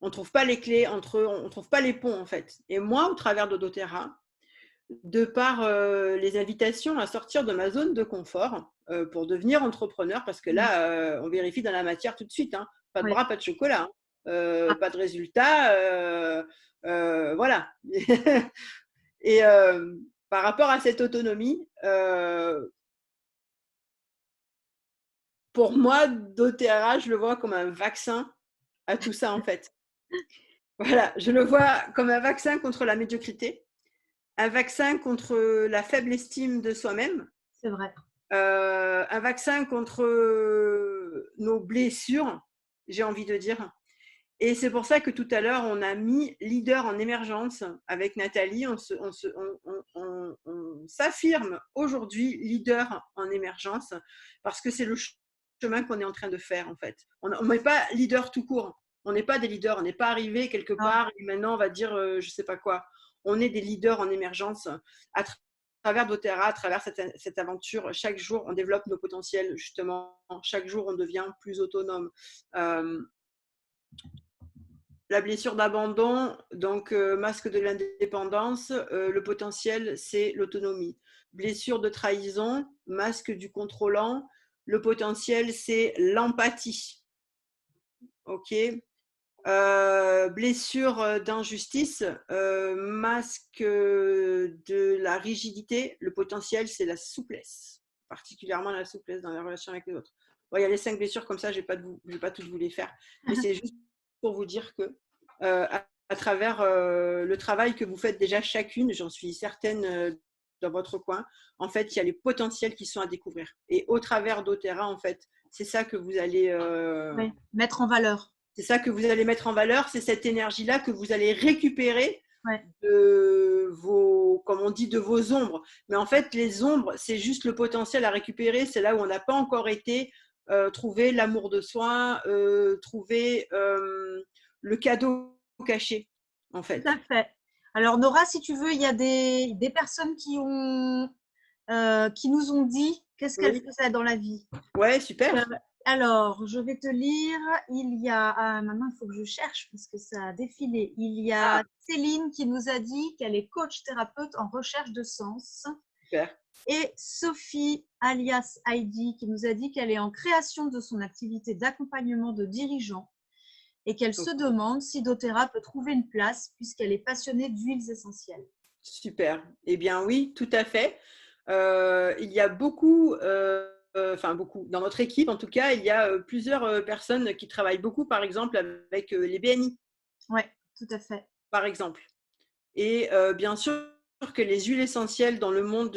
On ne trouve pas les clés entre eux, on ne trouve pas les ponts, en fait. Et moi, au travers de doTERRA, de par les invitations à sortir de ma zone de confort pour devenir entrepreneur, parce que là, on vérifie dans la matière tout de suite, hein, pas de Ouais. bras, pas de chocolat, hein, Ah, pas de résultats, voilà. Et par rapport à cette autonomie, pour moi, doTERRA, je le vois comme un vaccin à tout ça, en fait. Voilà, je le vois comme un vaccin contre la médiocrité, un vaccin contre la faible estime de soi-même, c'est vrai. un vaccin contre nos blessures, j'ai envie de dire. Et c'est pour ça que tout à l'heure, on a mis leader en émergence avec Nathalie. On s'affirme aujourd'hui leader en émergence parce que c'est le chemin qu'on est en train de faire, en fait. On n'est pas leader tout court. On n'est pas des leaders. On n'est pas arrivé quelque Non. part et maintenant on va dire je ne sais pas quoi. On est des leaders en émergence à travers doTERRA, à travers cette aventure. Chaque jour, on développe nos potentiels, justement. Chaque jour, on devient plus autonome. La blessure d'abandon, donc masque de l'indépendance, le potentiel, c'est l'autonomie. Blessure de trahison, masque du contrôlant, le potentiel, c'est l'empathie. Ok. Blessure d'injustice, masque de la rigidité, le potentiel, c'est la souplesse, particulièrement la souplesse dans la relation avec les autres. Bon, il y a les 5 blessures comme ça, je ne vais pas toutes vous les faire, mais c'est juste pour vous dire que à travers le travail que vous faites déjà chacune, j'en suis certaine dans votre coin, en fait, il y a les potentiels qui sont à découvrir. Et au travers doTERRA, en fait, c'est ça que vous allez Ouais. Mettre en valeur. c'est ça que vous allez mettre en valeur, c'est cette énergie-là que vous allez récupérer Ouais. de vos, comme on dit, de vos ombres. Mais en fait, les ombres, c'est juste le potentiel à récupérer. C'est là où on n'a pas encore été trouver l'amour de soi, trouver le cadeau caché, en Tout à fait. fait. Alors, Nora, si tu veux, il y a des personnes qui nous ont dit qu'est-ce qu'elles Oui. faisaient dans la vie. Ouais, super. Alors, je vais te lire. Il y a, maintenant, il faut que je cherche parce que ça a défilé. Il y Ah, a Céline qui nous a dit qu'elle est coach thérapeute en recherche de sens. super. Et Sophie, alias Heidi, qui nous a dit qu'elle est en création de son activité d'accompagnement de dirigeants et qu'elle se demande si doTERRA peut trouver une place puisqu'elle est passionnée d'huiles essentielles. Super. Eh bien, oui, tout à fait. Il y a beaucoup, enfin beaucoup, dans notre équipe en tout cas, il y a plusieurs personnes qui travaillent beaucoup, par exemple, avec les BNI, Oui, tout à fait. par exemple. Et bien sûr que les huiles essentielles dans le monde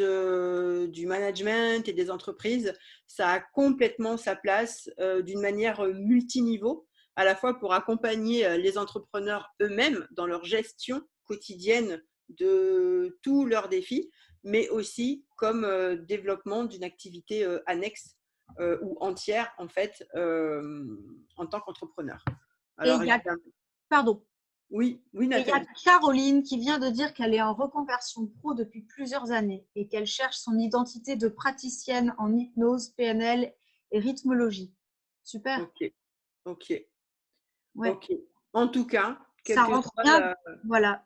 du management et des entreprises, ça a complètement sa place d'une manière multiniveau, à la fois pour accompagner les entrepreneurs eux-mêmes dans leur gestion quotidienne de tous leurs défis, mais aussi comme développement d'une activité annexe ou entière, en fait, en tant qu'entrepreneur. Et Alors, il y a, évidemment, pardon, oui, oui, et il y a Nathalie. Caroline qui vient de dire qu'elle est en reconversion pro depuis plusieurs années et qu'elle cherche son identité de praticienne en hypnose, PNL et rythmologie. Super. Ok, ok. Ouais. Ok. En tout cas, quelle Ça que rentre soit bien. Voilà.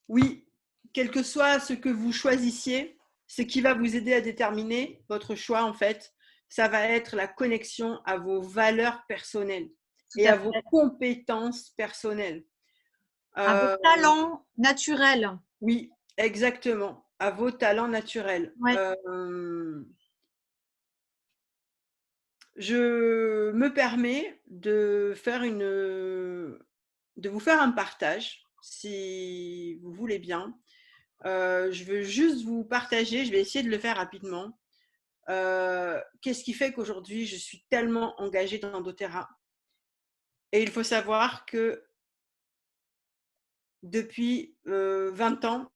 oui, quel que soit ce que vous choisissiez, ce qui va vous aider à déterminer votre choix, en fait, ça va être la connexion à vos valeurs personnelles tout et à à vos fait. compétences personnelles. À vos Euh, talents naturels. oui, exactement, à vos talents naturels. Ouais. Je me permets de vous faire un partage, si vous voulez bien. Je veux juste vous partager, je vais essayer de le faire rapidement. Qu'est-ce qui fait qu'aujourd'hui, je suis tellement engagée dans doTERRA? Et il faut savoir que depuis 20 ans,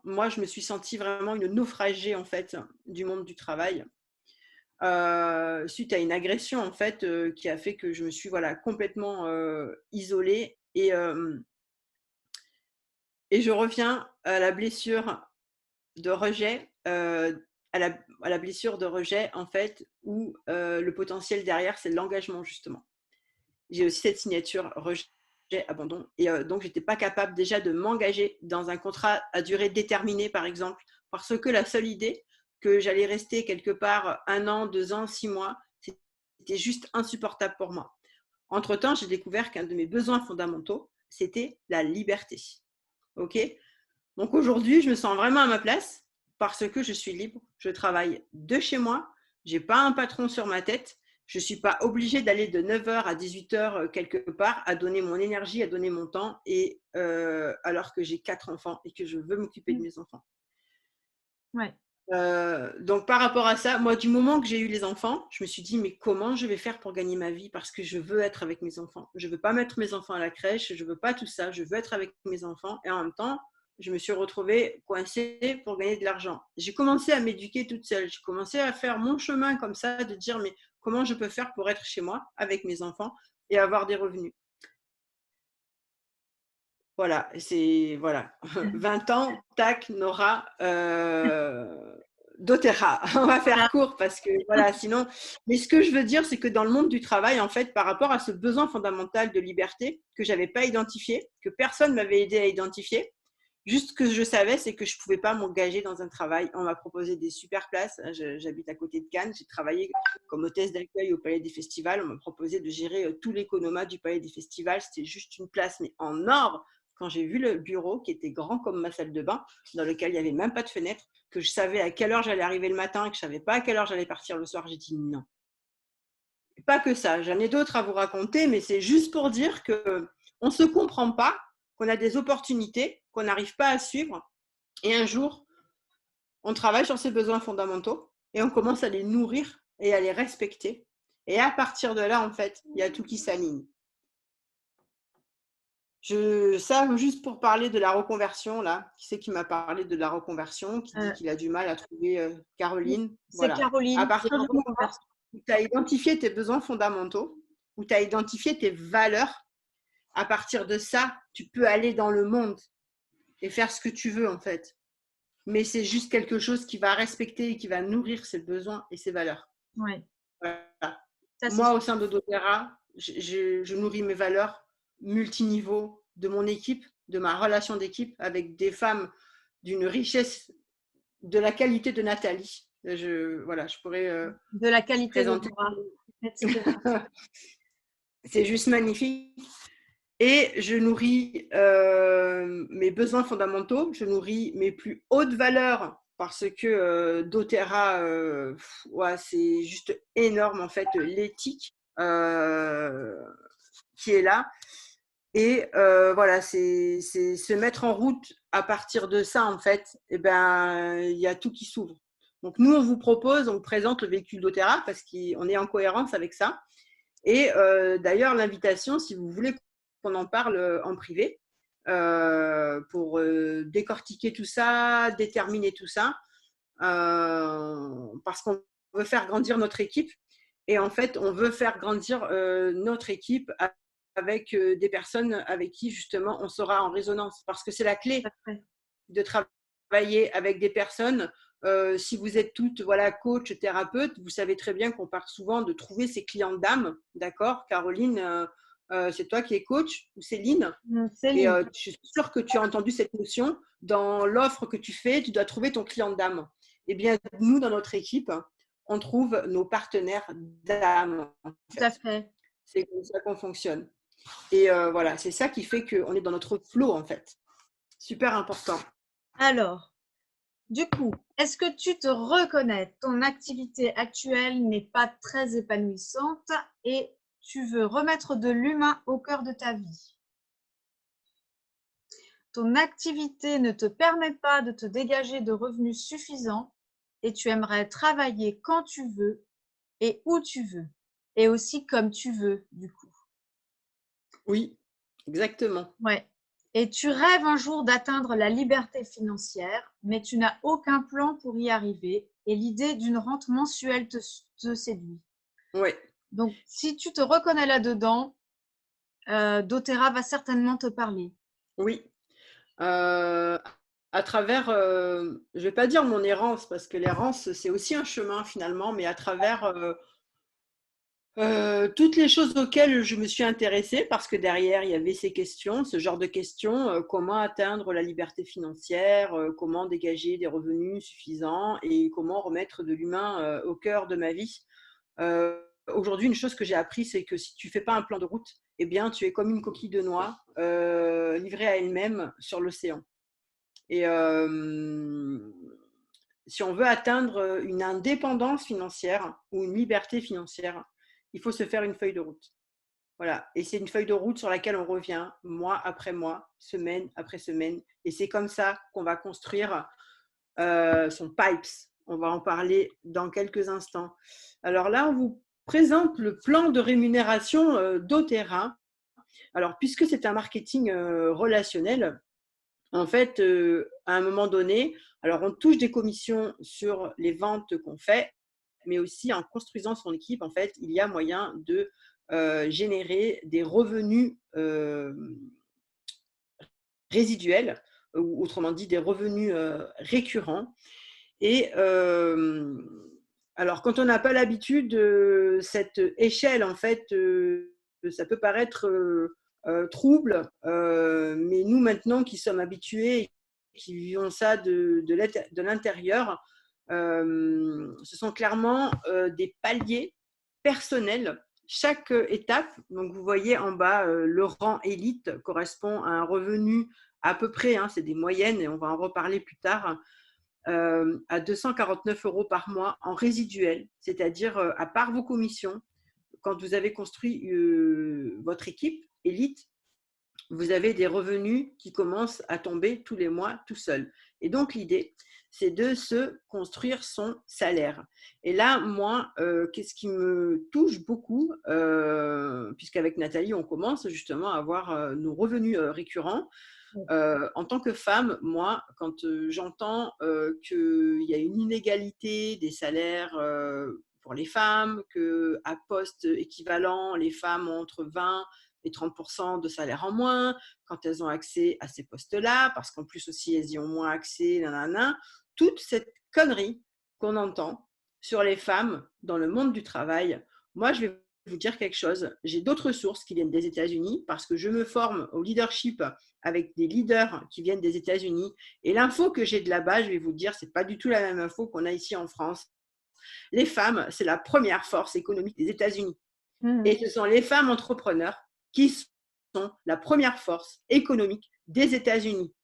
moi, je me suis sentie vraiment une naufragée en fait du monde du travail. Suite à une agression en fait qui a fait que je me suis voilà, complètement isolée et je reviens à la blessure de rejet, à la blessure de rejet en fait où le potentiel derrière c'est l'engagement justement. J'ai aussi cette signature rejet, abandon et donc j'étais pas capable déjà de m'engager dans un contrat à durée déterminée par exemple parce que la seule idée que j'allais rester quelque part 1 an, 2 ans, 6 mois, c'était juste insupportable pour moi. Entre-temps, j'ai découvert qu'un de mes besoins fondamentaux, c'était la liberté. OK? Donc aujourd'hui, je me sens vraiment à ma place parce que je suis libre. Je travaille de chez moi. Je n'ai pas un patron sur ma tête. Je ne suis pas obligée d'aller de 9h à 18h quelque part à donner mon énergie, à donner mon temps, et alors que j'ai 4 enfants et que je veux m'occuper de Mmh. mes enfants. Ouais. Donc par rapport à ça, moi, du moment que j'ai eu les enfants, je me suis dit, mais comment je vais faire pour gagner ma vie? Parce que je veux être avec mes enfants. Je ne veux pas mettre mes enfants à la crèche, je ne veux pas tout ça. Je veux être avec mes enfants. Et en même temps, je me suis retrouvée coincée pour gagner de l'argent. J'ai commencé à m'éduquer toute seule. J'ai commencé à faire mon chemin comme ça, de dire, mais comment je peux faire pour être chez moi avec mes enfants et avoir des revenus? Voilà, c'est voilà, 20 ans, tac, Nora, doTERRA. On va faire Voilà. court parce que voilà, sinon. Mais ce que je veux dire, c'est que dans le monde du travail, en fait, par rapport à ce besoin fondamental de liberté que j'avais pas identifié, que personne m'avait aidé à identifier, juste ce que je savais, c'est que je pouvais pas m'engager dans un travail. On m'a proposé des super places. J'habite à côté de Cannes. J'ai travaillé comme hôtesse d'accueil au Palais des Festivals. On m'a proposé de gérer tout l'économat du Palais des Festivals. C'était juste une place, mais en or. Quand j'ai vu le bureau qui était grand comme ma salle de bain, dans lequel il n'y avait même pas de fenêtre, que je savais à quelle heure j'allais arriver le matin et que je ne savais pas à quelle heure j'allais partir le soir, j'ai dit non. Et pas que ça, j'en ai d'autres à vous raconter, mais c'est juste pour dire qu'on ne se comprend pas, qu'on a des opportunités, qu'on n'arrive pas à suivre. Et un jour, on travaille sur ses besoins fondamentaux et on commence à les nourrir et à les respecter. Et à partir de là, en fait, il y a tout qui s'aligne. Ça, juste pour parler de la reconversion, là, qui c'est qui m'a parlé de la reconversion, qui dit Euh, qu'il a du mal à trouver Caroline? c'est Voilà. À Caroline qui est partir en du moment reconversion. où tu as identifié tes besoins fondamentaux, où tu as identifié tes valeurs, à partir de ça, tu peux aller dans le monde et faire ce que tu veux, en fait. Mais c'est juste quelque chose qui va respecter et qui va nourrir ses besoins et ses valeurs. Ouais. Voilà. Ça, c'est Moi, au sein de doTERRA, je nourris mes valeurs multiniveaux de mon équipe, de ma relation d'équipe avec des femmes d'une richesse, de la qualité de Nathalie. Voilà, je pourrais de la qualité de présenter. Nora, etc. C'est juste magnifique. Et je nourris mes besoins fondamentaux, je nourris mes plus hautes valeurs parce que doTERRA, ouais, c'est juste énorme en fait, l'éthique qui est là. Et voilà, c'est se mettre en route à partir de ça en fait, et ben il y a tout qui s'ouvre. Donc nous, on vous propose, on vous présente le véhicule doTERRA parce qu'on est en cohérence avec ça. Et d'ailleurs, l'invitation, si vous voulez qu'on en parle en privé, pour décortiquer tout ça, déterminer tout ça, parce qu'on veut faire grandir notre équipe. Et en fait, on veut faire grandir notre équipe avec des personnes avec qui, justement, on sera en résonance. Parce que c'est la clé de travailler avec des personnes. Si vous êtes toutes voilà, coach, thérapeute, vous savez très bien qu'on part souvent de trouver ses clients d'âme. D'accord, Caroline, c'est toi qui es coach ou Céline? Et Céline. je suis sûre que tu as entendu cette notion. Dans l'offre que tu fais, tu dois trouver ton client d'âme. Eh bien, nous, dans notre équipe, on trouve nos partenaires d'âme, en tout à fait. fait. C'est comme ça qu'on fonctionne. Et voilà, c'est ça qui fait qu'on est dans notre flow, en fait. Super important. Alors, du coup, est-ce que tu te reconnais? Ton activité actuelle n'est pas très épanouissante et tu veux remettre de l'humain au cœur de ta vie. Ton activité ne te permet pas de te dégager de revenus suffisants et tu aimerais travailler quand tu veux et où tu veux et aussi comme tu veux, du coup. Oui, exactement. Ouais. Et tu rêves un jour d'atteindre la liberté financière, mais tu n'as aucun plan pour y arriver et l'idée d'une rente mensuelle te séduit. Oui, Donc, si tu te reconnais là-dedans, doTERRA va certainement te parler. oui. À travers, je vais pas dire mon errance, parce que l'errance, c'est aussi un chemin finalement, mais à travers toutes les choses auxquelles je me suis intéressée, parce que derrière, il y avait ces questions, ce genre de questions, comment atteindre la liberté financière, comment dégager des revenus suffisants et comment remettre de l'humain au cœur de ma vie. Aujourd'hui, une chose que j'ai appris, c'est que si tu fais pas un plan de route, eh bien, tu es comme une coquille de noix livrée à elle-même sur l'océan. Et si on veut atteindre une indépendance financière ou une liberté financière, il faut se faire une feuille de route. Voilà. Et c'est une feuille de route sur laquelle on revient mois après mois, semaine après semaine. Et c'est comme ça qu'on va construire son pipes. On va en parler dans quelques instants. Alors là, on vous présente le plan de rémunération doTERRA. Alors, puisque c'est un marketing relationnel, en fait, à un moment donné, alors on touche des commissions sur les ventes qu'on fait, mais aussi en construisant son équipe, en fait, il y a moyen de générer des revenus résiduels, ou autrement dit des revenus récurrents. Et alors, quand on n'a pas l'habitude, cette échelle, en fait, ça peut paraître trouble, mais nous, maintenant, qui sommes habitués, qui vivons ça de l'intérieur, ce sont clairement des paliers personnels. Chaque étape, donc vous voyez en bas, le rang élite correspond à un revenu à peu près, hein, c'est des moyennes et on va en reparler plus tard, à 249 € par mois en résiduel, c'est-à-dire à part vos commissions, quand vous avez construit votre équipe élite, vous avez des revenus qui commencent à tomber tous les mois tout seul. Et donc l'idée, c'est de se construire son salaire. Et là, moi, qu'est-ce qui me touche beaucoup, puisqu'avec Nathalie, on commence justement à avoir nos revenus récurrents. En tant que femme, moi, quand j'entends qu'il y a une inégalité des salaires pour les femmes, qu'à poste équivalent, les femmes ont entre 20 et 30% de salaire en moins quand elles ont accès à ces postes-là, parce qu'en plus aussi, elles y ont moins accès, nanana. Toute cette connerie qu'on entend sur les femmes dans le monde du travail, moi, je vais vous dire quelque chose. J'ai d'autres sources qui viennent des États-Unis parce que je me forme au leadership avec des leaders qui viennent des États-Unis. Et l'info que j'ai de là-bas, je vais vous dire, c'est pas du tout la même info qu'on a ici en France. Les femmes, c'est la première force économique des États-Unis. Mmh. Et ce sont les femmes entrepreneurs qui sont la première force économique des États-Unis.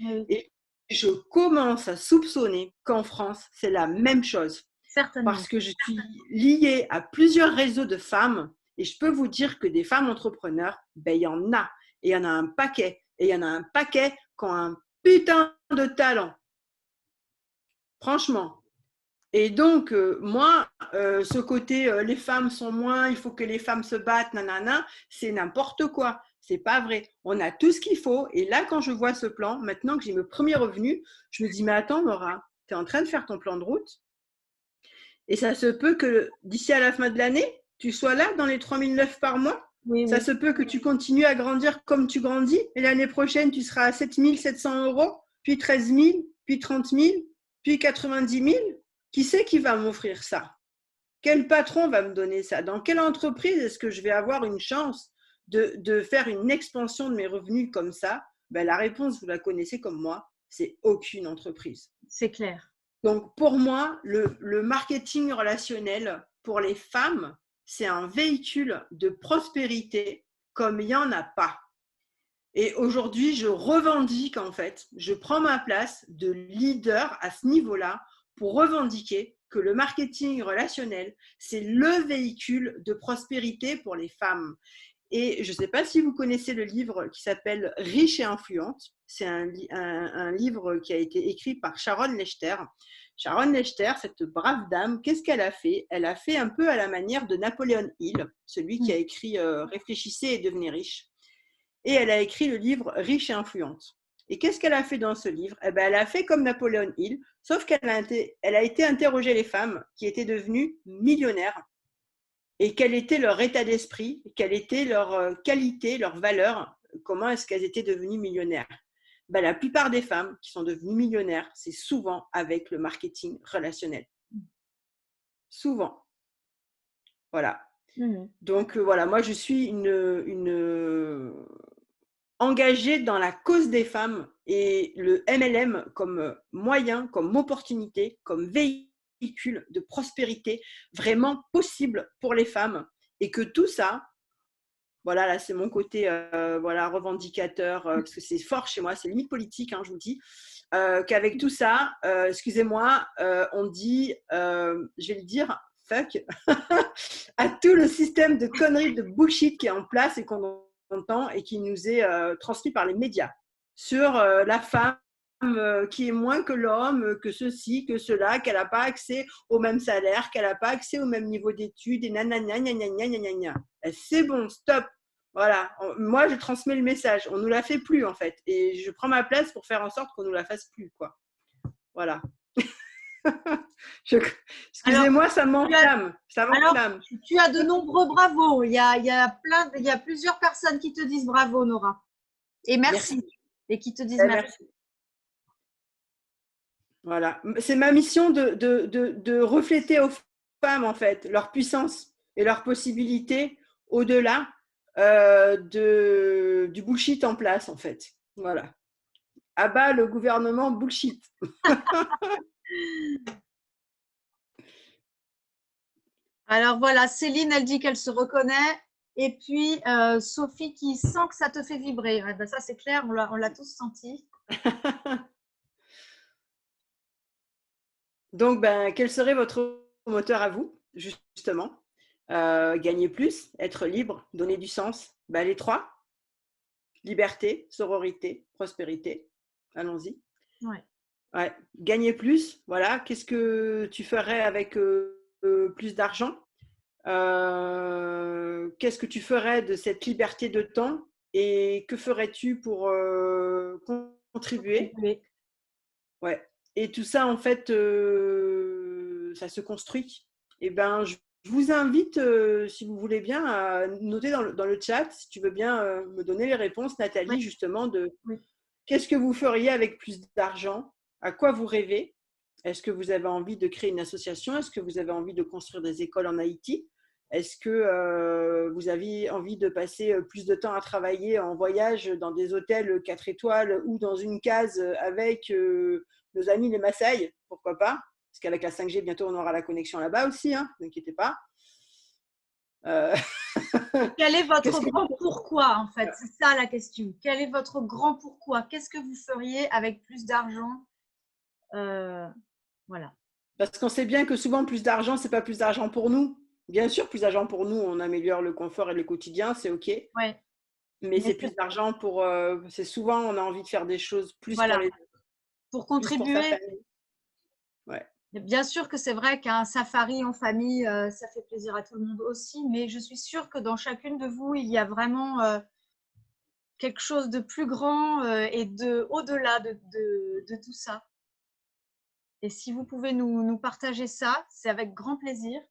Oui, Et je commence à soupçonner qu'en France, c'est la même chose. certainement. Parce que je suis liée à plusieurs réseaux de femmes et je peux vous dire que des femmes entrepreneurs, ben, il y en a. Et il y en a un paquet. Et il y en a un paquet qui ont un putain de talent. Franchement. Et donc, moi, ce côté les femmes sont moins, il faut que les femmes se battent, nanana, c'est n'importe quoi. C'est pas vrai. On a tout ce qu'il faut. Et là, quand je vois ce plan, maintenant que j'ai mes premiers revenus, je me dis, mais attends, Nora, tu es en train de faire ton plan de route. Et ça se peut que d'ici à la fin de l'année, tu sois là dans les 3009 par mois. Oui, Ça oui. se peut que tu continues à grandir comme tu grandis. Et l'année prochaine, tu seras à 7 700 €, puis 13 000, puis 30 000, puis 90 000. Qui c'est qui va m'offrir ça? Quel patron va me donner ça? Dans quelle entreprise est-ce que je vais avoir une chance de faire une expansion de mes revenus comme ça? Ben, la réponse, vous la connaissez comme moi, c'est aucune entreprise. C'est clair. Donc, pour moi, le marketing relationnel pour les femmes, c'est un véhicule de prospérité comme il n'y en a pas. Et aujourd'hui, je revendique en fait, je prends ma place de leader à ce niveau-là pour revendiquer que le marketing relationnel, c'est le véhicule de prospérité pour les femmes. Et je ne sais pas si vous connaissez le livre qui s'appelle Riche et influente. C'est un livre qui a été écrit par Sharon Lechter. Sharon Lechter, cette brave dame, qu'est-ce qu'elle a fait? Elle a fait un peu à la manière de Napoléon Hill, celui qui a écrit Réfléchissez et devenez riche. Et elle a écrit le livre Riche et influente. Et qu'est-ce qu'elle a fait dans ce livre? Eh ben, elle a fait comme Napoléon Hill, sauf qu'elle a été interroger les femmes qui étaient devenues millionnaires et quel était leur état d'esprit, quelle était leur qualité, leur valeur, comment est-ce qu'elles étaient devenues millionnaires. Ben, la plupart des femmes qui sont devenues millionnaires, c'est souvent avec le marketing relationnel. Souvent. Voilà. Donc voilà, moi je suis engagée dans la cause des femmes et le MLM comme moyen, comme opportunité, comme véhicule de prospérité vraiment possible pour les femmes et que tout ça, voilà, là c'est mon côté voilà, revendicateur parce que c'est fort chez moi, c'est limite politique, hein, je vous dis, qu'avec tout ça, excusez-moi, on dit, je vais le dire, fuck, à tout le système de conneries, de bullshit qui est en place et qu'on entend et qui nous est transmis par les médias sur la femme qui est moins que l'homme, que ceci, que cela, qu'elle n'a pas accès au même salaire, qu'elle n'a pas accès au même niveau d'études, et nanana, gna gna gna. C'est bon, stop. Voilà, moi je transmets le message. On ne nous la fait plus en fait. Et je prends ma place pour faire en sorte qu'on ne nous la fasse plus, quoi. Voilà. Excusez-moi, ça m'enflamme. Alors, tu as de nombreux bravos. Il y a plusieurs personnes qui te disent bravo, Nora. Et merci. Et qui te disent merci. Voilà. C'est ma mission de refléter aux femmes, en fait, leur puissance et leurs possibilités au-delà du bullshit en place, en fait. Voilà. À bas le gouvernement bullshit. Alors voilà, Céline, elle dit qu'elle se reconnaît. Et puis, Sophie qui sent que ça te fait vibrer. Ouais, ben ça, c'est clair, on l'a tous senti. Donc, ben, quel serait votre moteur à vous, justement? Gagner plus, être libre, donner du sens. Ben, les trois. Liberté, sororité, prospérité. Allons-y. Ouais. Ouais. Gagner plus, voilà. Qu'est-ce que tu ferais avec plus d'argent? Qu'est-ce que tu ferais de cette liberté de temps et que ferais-tu pour contribuer? Ouais. Et tout ça, en fait, ça se construit. Et ben, je vous invite, si vous voulez bien, à noter dans le chat, si tu veux bien me donner les réponses, Nathalie, justement, de qu'est-ce que vous feriez avec plus d'argent? À quoi vous rêvez? Est-ce que vous avez envie de créer une association? Est-ce que vous avez envie de construire des écoles en Haïti? Est-ce que vous avez envie de passer plus de temps à travailler en voyage dans des hôtels 4 étoiles ou dans une case avec nos amis les Maasai? Pourquoi pas? Parce qu'avec la 5G, bientôt, on aura la connexion là-bas aussi, hein, ne vous inquiétez pas. Quel est votre grand pourquoi, en fait? C'est ça la question. Quel est votre grand pourquoi? Qu'est-ce que vous feriez avec plus d'argent? Voilà. Parce qu'on sait bien que souvent, plus d'argent, ce n'est pas plus d'argent pour nous. Bien sûr, plus d'argent pour nous, on améliore le confort et le quotidien, c'est OK. Ouais. Mais c'est plus d'argent pour… c'est souvent, on a envie de faire des choses plus voilà. pour les autres. Pour contribuer. Pour sa famille. Ouais. Bien sûr que c'est vrai qu'un safari en famille, ça fait plaisir à tout le monde aussi, mais je suis sûre que dans chacune de vous, il y a vraiment quelque chose de plus grand et au-delà de tout ça. Et si vous pouvez nous partager ça, c'est avec grand plaisir.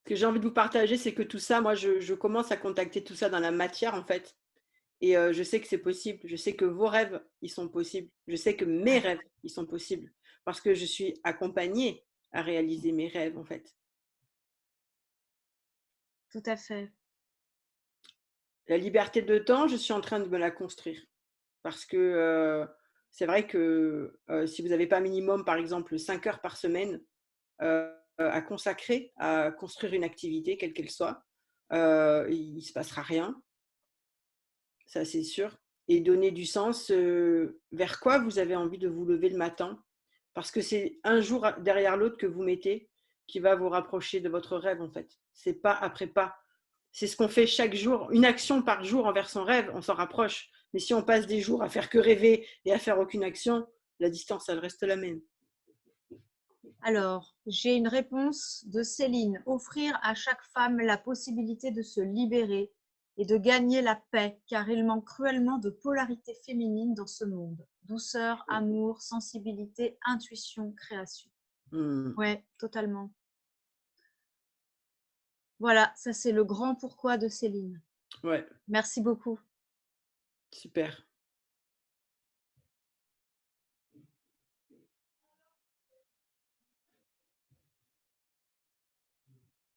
Ce que j'ai envie de vous partager, c'est que tout ça, moi, je commence à contacter tout ça dans la matière, en fait. Et je sais que c'est possible. Je sais que vos rêves, ils sont possibles. Je sais que mes rêves, ils sont possibles. Parce que je suis accompagnée à réaliser mes rêves, en fait. tout à fait. La liberté de temps, je suis en train de me la construire parce que, c'est vrai que, si vous n'avez pas minimum, par exemple, 5 heures par semaine, à consacrer à construire une activité, quelle qu'elle soit, il ne se passera rien, ça c'est sûr. Et donner du sens, vers quoi vous avez envie de vous lever le matin. Parce que c'est un jour derrière l'autre que vous mettez qui va vous rapprocher de votre rêve en fait. C'est pas après pas. C'est ce qu'on fait chaque jour, une action par jour envers son rêve, on s'en rapproche. Mais si on passe des jours à faire que rêver et à faire aucune action, la distance, elle reste la même. Alors, j'ai une réponse de Céline. Offrir à chaque femme la possibilité de se libérer et de gagner la paix, car il manque cruellement de polarité féminine dans ce monde. Douceur, amour, sensibilité, intuition, création. Mmh. Ouais, totalement. Voilà, ça c'est le grand pourquoi de Céline. Ouais, Merci beaucoup. super.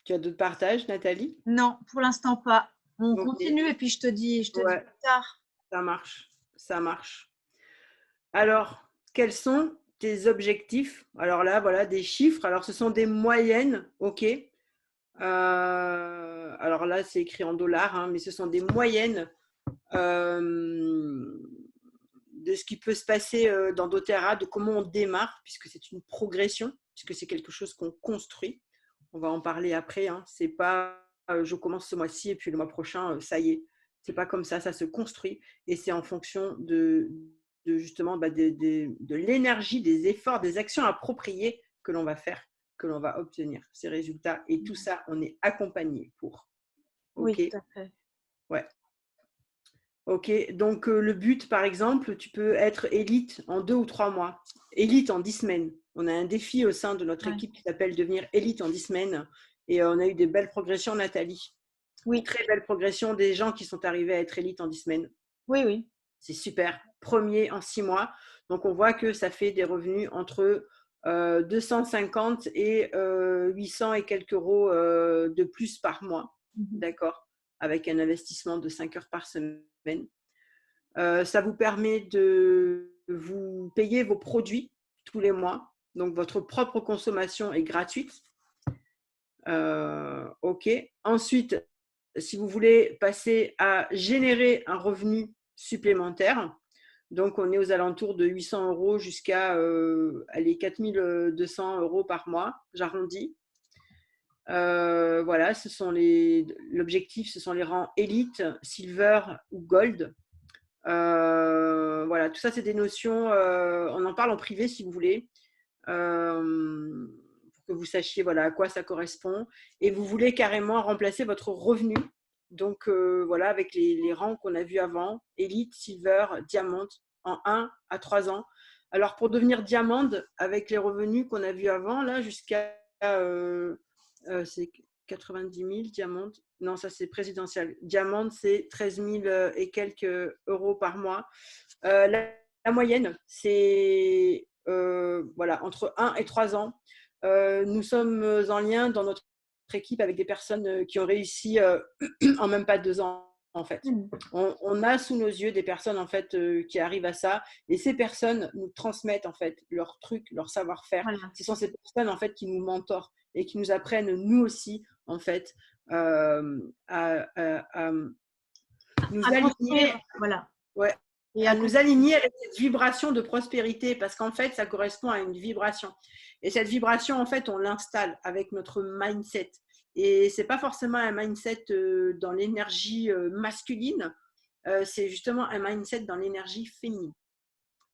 Tu as d'autres partages, Nathalie? Non, pour l'instant pas. On OK, continue et puis je te dis ouais, plus tard. ça marche, ça marche. Alors, quels sont tes objectifs? Alors là, voilà, des chiffres. Alors, ce sont des moyennes, OK. Alors là, c'est écrit en dollars, hein, mais ce sont des moyennes de ce qui peut se passer dans doTERRA, de comment on démarre, puisque c'est une progression, puisque c'est quelque chose qu'on construit. On va en parler après. Hein. C'est pas je commence ce mois-ci et puis le mois prochain, ça y est. C'est pas comme ça se construit et c'est en fonction de justement de l'énergie, des efforts, des actions appropriées que l'on va faire, que l'on va obtenir ces résultats. Et tout ça, on est accompagné pour. Oui, OK. tout à fait. Ouais. OK, donc le but, par exemple, tu peux être élite en 2 ou 3 mois, élite en 10 semaines. On a un défi au sein de notre Ouais. équipe qui s'appelle devenir élite en 10 semaines et on a eu des belles progressions, Nathalie. Oui, Très belle progression des gens qui sont arrivés à être élite en 10 semaines. oui, oui. C'est super. Premier en 6 mois. Donc, on voit que ça fait des revenus entre 250 et 800 et quelques euros de plus par mois. D'accord. Avec un investissement de 5 heures par semaine. Ça vous permet de vous payer vos produits tous les mois. Donc, votre propre consommation est gratuite. OK. Ensuite, si vous voulez passer à générer un revenu supplémentaire, donc on est aux alentours de 800 euros jusqu'à 4200 euros par mois, j'arrondis. Voilà, l'objectif, ce sont les rangs élite, silver ou gold. Voilà, tout ça, c'est des notions, on en parle en privé si vous voulez, pour que vous sachiez voilà, à quoi ça correspond. Et vous voulez carrément remplacer votre revenu. Donc, voilà, avec les rangs qu'on a vus avant, élite, silver, diamant, en 1 à 3 ans. Alors, pour devenir diamant, avec les revenus qu'on a vus avant, là, jusqu'à c'est 90 000 diamants. Non, ça c'est présidentiel. Diamant, c'est 13 000 et quelques euros par mois. La moyenne, c'est voilà, entre 1 et 3 ans. Nous sommes en lien dans notre équipe avec des personnes qui ont réussi en même pas 2 ans. En fait, on a sous nos yeux des personnes en fait qui arrivent à ça, et ces personnes nous transmettent en fait leurs trucs, leur savoir-faire. Voilà. Ce sont ces personnes en fait qui nous mentorent et qui nous apprennent nous aussi en fait à nous À aligner, construire, voilà. ouais, Et à à nous aligner avec cette vibration de prospérité, parce qu'en fait, ça correspond à une vibration. Et cette vibration, en fait, on l'installe avec notre mindset. Et c'est pas forcément un mindset dans l'énergie masculine, c'est justement un mindset dans l'énergie féminine.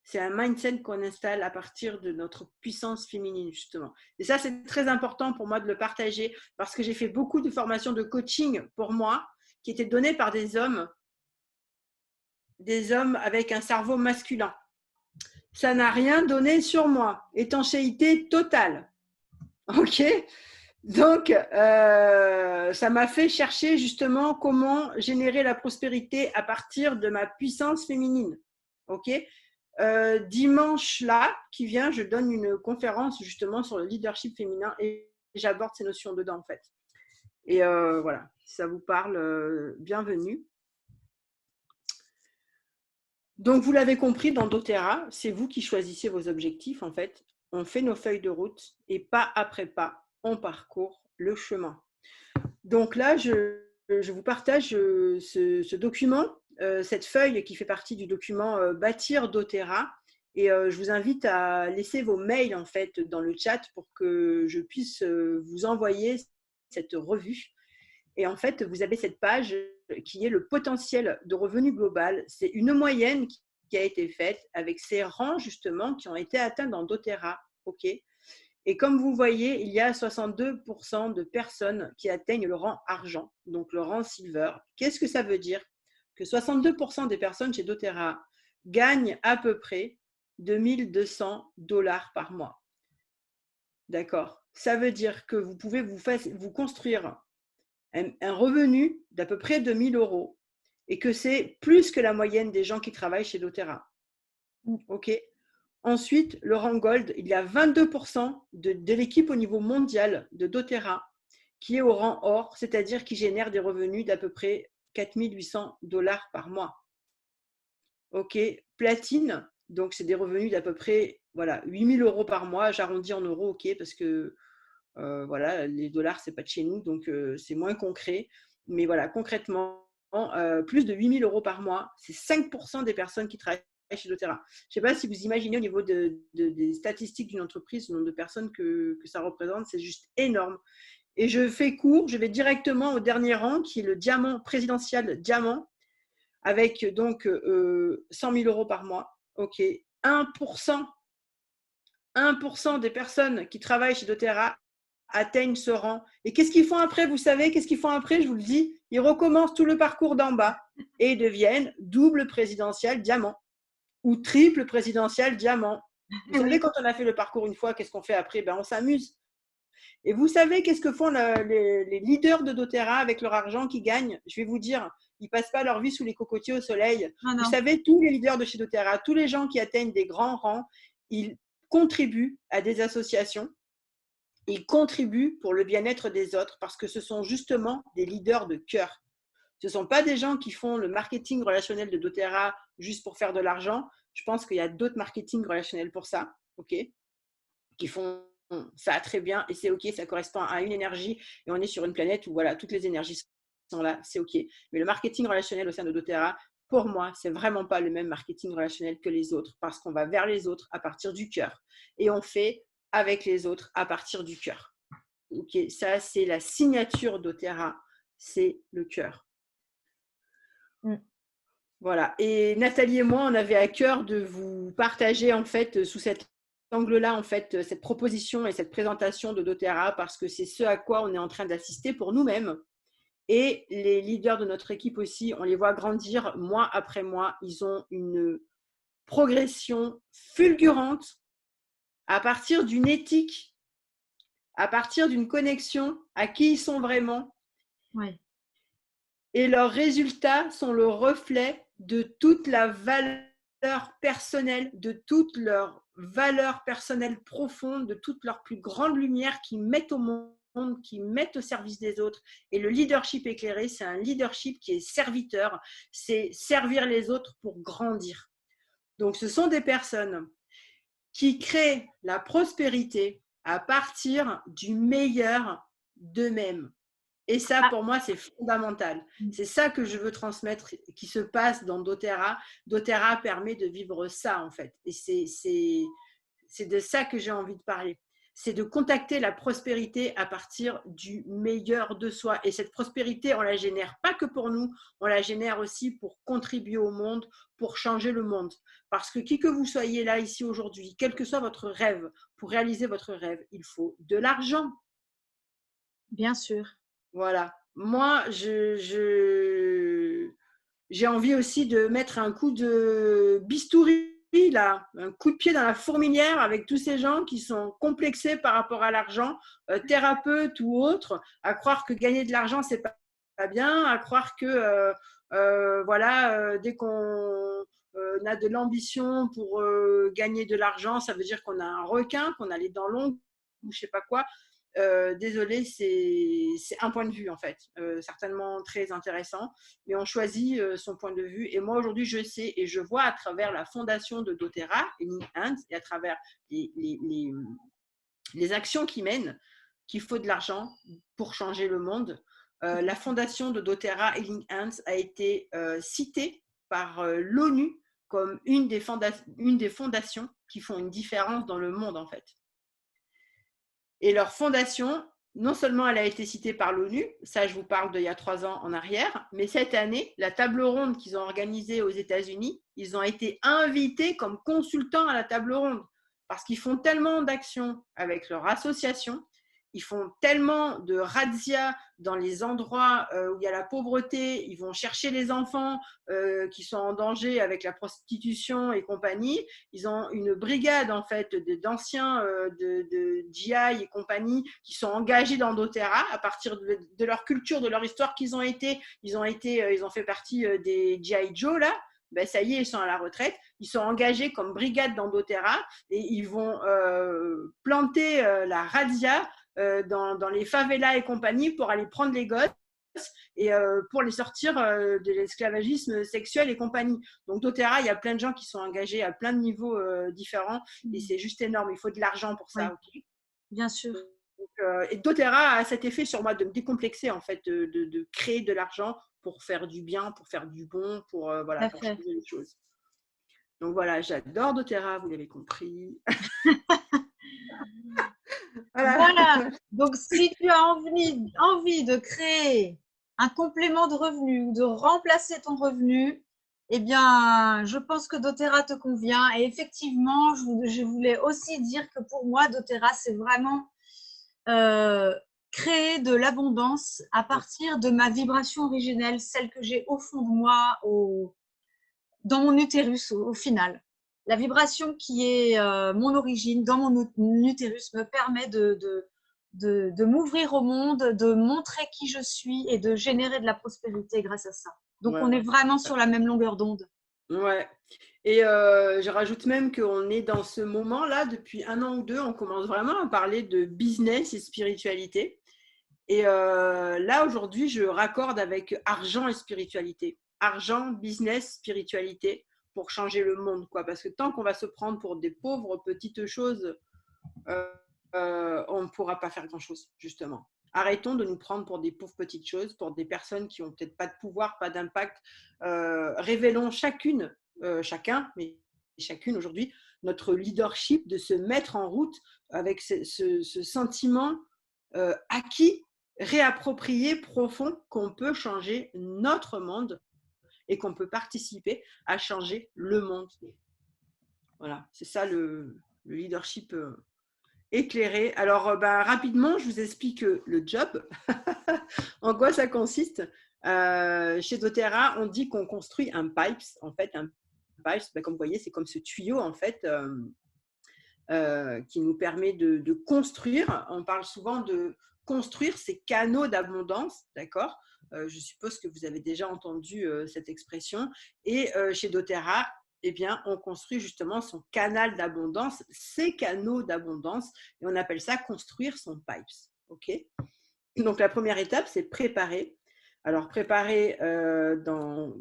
C'est un mindset qu'on installe à partir de notre puissance féminine, justement. Et ça, c'est très important pour moi de le partager, parce que j'ai fait beaucoup de formations de coaching pour moi, qui étaient données par des hommes avec un cerveau masculin. Ça n'a rien donné sur moi. Étanchéité totale. OK. Donc, ça m'a fait chercher justement comment générer la prospérité à partir de ma puissance féminine. OK. Dimanche là, qui vient, je donne une conférence justement sur le leadership féminin et j'aborde ces notions dedans en fait. Et voilà, si ça vous parle, bienvenue. Donc, vous l'avez compris, dans doTERRA, c'est vous qui choisissez vos objectifs, en fait. On fait nos feuilles de route et pas après pas, on parcourt le chemin. Donc là, je vous partage ce document, cette feuille qui fait partie du document Bâtir doTERRA. Et je vous invite à laisser vos mails en fait dans le chat pour que je puisse vous envoyer cette revue. Et en fait, vous avez cette page qui est le potentiel de revenu global. C'est une moyenne qui a été faite avec ces rangs justement qui ont été atteints dans doTERRA. OK. Et comme vous voyez, il y a 62% de personnes qui atteignent le rang argent, donc le rang silver. Qu'est-ce que ça veut dire? Que 62% des personnes chez doTERRA gagnent à peu près 2200 $ par mois. D'accord? Ça veut dire que vous pouvez vous construire un revenu d'à peu près 2000 € et que c'est plus que la moyenne des gens qui travaillent chez doTERRA. OK? Ensuite, le rang gold, il y a 22% de l'équipe au niveau mondial de doTERRA qui est au rang or, c'est-à-dire qui génère des revenus d'à peu près 4800 $ par mois. OK, platine, donc c'est des revenus d'à peu près voilà, 8000 € par mois, j'arrondis en euros, OK, parce que voilà, les dollars, c'est pas de chez nous, donc c'est moins concret. Mais voilà, concrètement, plus de 8000 € par mois, c'est 5% des personnes qui travaillent chez doTERRA. Je ne sais pas si vous imaginez au niveau des statistiques d'une entreprise, le nombre de personnes que ça représente, c'est juste énorme. Et je fais court, je vais directement au dernier rang, qui est le diamant présidentiel diamant, avec donc 100 000 € par mois. OK, 1%, 1% des personnes qui travaillent chez doTERRA atteignent ce rang. Et qu'est-ce qu'ils font après? Vous savez, qu'est-ce qu'ils font après? Je vous le dis, ils recommencent tout le parcours d'en bas et ils deviennent double présidentiel diamant ou triple présidentiel diamant. Vous savez, Oui. quand on a fait le parcours une fois, qu'est-ce qu'on fait après? Ben, on s'amuse. Et vous savez qu'est-ce que font les leaders de doTERRA avec leur argent qu'ils gagnent? Je vais vous dire, ils ne passent pas leur vie sous les cocotiers au soleil. Non, Vous non. savez, tous les leaders de chez doTERRA, tous les gens qui atteignent des grands rangs, ils contribuent à des associations, ils contribuent pour le bien-être des autres parce que ce sont justement des leaders de cœur. Ce ne sont pas des gens qui font le marketing relationnel de doTERRA juste pour faire de l'argent. Je pense qu'il y a d'autres marketing relationnels pour ça, ok, qui font ça très bien et c'est ok, ça correspond à une énergie et on est sur une planète où voilà, toutes les énergies sont là, c'est ok. Mais le marketing relationnel au sein de doTERRA, pour moi, c'est vraiment pas le même marketing relationnel que les autres parce qu'on va vers les autres à partir du cœur et on fait avec les autres à partir du cœur. Ok, ça c'est la signature doTERRA, c'est le cœur. Voilà. Et Nathalie et moi, on avait à cœur de vous partager en fait sous cet angle-là en fait cette proposition et cette présentation de doTERRA parce que c'est ce à quoi on est en train d'assister pour nous-mêmes. Et les leaders de notre équipe aussi, on les voit grandir mois après mois. Ils ont une progression fulgurante à partir d'une éthique, à partir d'une connexion à qui ils sont vraiment. Ouais. Et leurs résultats sont le reflet de toute la valeur personnelle, de toute leur valeur personnelle profonde, de toute leur plus grande lumière qu'ils mettent au monde, qui mettent au service des autres. Et le leadership éclairé, c'est un leadership qui est serviteur, c'est servir les autres pour grandir. Donc ce sont des personnes qui créent la prospérité à partir du meilleur d'eux-mêmes. Et ça, pour moi, c'est fondamental. C'est ça que je veux transmettre, qui se passe dans doTERRA. doTERRA permet de vivre ça, en fait. Et c'est de ça que j'ai envie de parler. C'est de contacter la prospérité à partir du meilleur de soi. Et cette prospérité, on la génère pas que pour nous, on la génère aussi pour contribuer au monde, pour changer le monde. Parce que qui que vous soyez là, ici, aujourd'hui, quel que soit votre rêve, pour réaliser votre rêve, il faut de l'argent. Bien sûr. Voilà. Moi, j'ai envie aussi de mettre un coup de bistouri, là, un coup de pied dans la fourmilière avec tous ces gens qui sont complexés par rapport à l'argent, thérapeutes ou autres, à croire que gagner de l'argent, c'est pas bien, à croire que voilà, dès qu'on a de l'ambition pour gagner de l'argent, ça veut dire qu'on a un requin, qu'on a les dents longues ou je sais pas quoi. désolée, c'est un point de vue en fait, certainement très intéressant, mais on choisit son point de vue. Et moi aujourd'hui, je sais et je vois à travers la fondation de doTERRA et Link Hands et à travers les actions qu'ils mènent qu'il faut de l'argent pour changer le monde. La fondation de doTERRA et Link Hands a été citée par l'ONU comme une des fondations qui font une différence dans le monde en fait. Et leur fondation, non seulement elle a été citée par l'ONU, ça je vous parle d'il y a 3 ans en arrière, mais cette année, la table ronde qu'ils ont organisée aux États-Unis, ils ont été invités comme consultants à la table ronde parce qu'ils font tellement d'actions avec leur association, ils font tellement de razzias dans les endroits où il y a la pauvreté, ils vont chercher les enfants qui sont en danger avec la prostitution et compagnie. Ils ont une brigade en fait d'anciens de GI et compagnie qui sont engagés dans doTERRA à partir de leur culture, de leur histoire qu'ils ont été. Ils ont fait partie des GI Joe là. Ben, ça y est, ils sont à la retraite, ils sont engagés comme brigade dans doTERRA et ils vont planter la razzia dans les favelas et compagnie pour aller prendre les gosses et pour les sortir de l'esclavagisme sexuel et compagnie. Donc doTERRA, il y a plein de gens qui sont engagés à plein de niveaux différents et c'est juste énorme. Il faut de l'argent pour ça. Oui, Okay, bien sûr. donc, et doTERRA a cet effet sur moi de me décomplexer en fait, de créer de l'argent pour faire du bien, pour faire du bon, pour voilà, pour Fait. changer les choses. Donc voilà, j'adore doTERRA, vous l'avez compris. Voilà. Voilà. Donc, si tu as envie de créer un complément de revenu ou de remplacer ton revenu, eh bien, je pense que doTERRA te convient. Et effectivement, je voulais aussi dire que pour moi, doTERRA, c'est vraiment créer de l'abondance à partir de ma vibration originelle, celle que j'ai au fond de moi, dans mon utérus au final. La vibration qui est mon origine dans mon utérus me permet de m'ouvrir au monde, de montrer qui je suis et de générer de la prospérité grâce à ça. Donc, Ouais. on est vraiment sur la même longueur d'onde. Ouais. Et je rajoute même qu'on est dans ce moment-là, depuis 1 an ou 2, on commence vraiment à parler de business et spiritualité. Et là, aujourd'hui, je raccorde avec argent et spiritualité. Argent, business, spiritualité pour changer le monde, quoi. Parce que tant qu'on va se prendre pour des pauvres petites choses, on ne pourra pas faire grand-chose, justement. Arrêtons de nous prendre pour des pauvres petites choses, pour des personnes qui n'ont peut-être pas de pouvoir, pas d'impact. Révélons chacun, mais chacune aujourd'hui, notre leadership de se mettre en route avec ce sentiment acquis, réapproprié, profond, qu'on peut changer notre monde et qu'on peut participer à changer le monde. Voilà, c'est ça le leadership éclairé. Alors, rapidement, je vous explique le job. En quoi ça consiste? Chez doTERRA, on dit qu'on construit un pipes. En fait, un pipes, comme vous voyez, c'est comme ce tuyau en fait qui nous permet de construire. On parle souvent de construire ces canaux d'abondance, d'accord? Je suppose que vous avez déjà entendu cette expression. Et chez doTERRA, eh bien, on construit justement son canal d'abondance, ses canaux d'abondance, et on appelle ça construire son pipes. Ok? Donc, la première étape, c'est préparer. Alors, préparer dans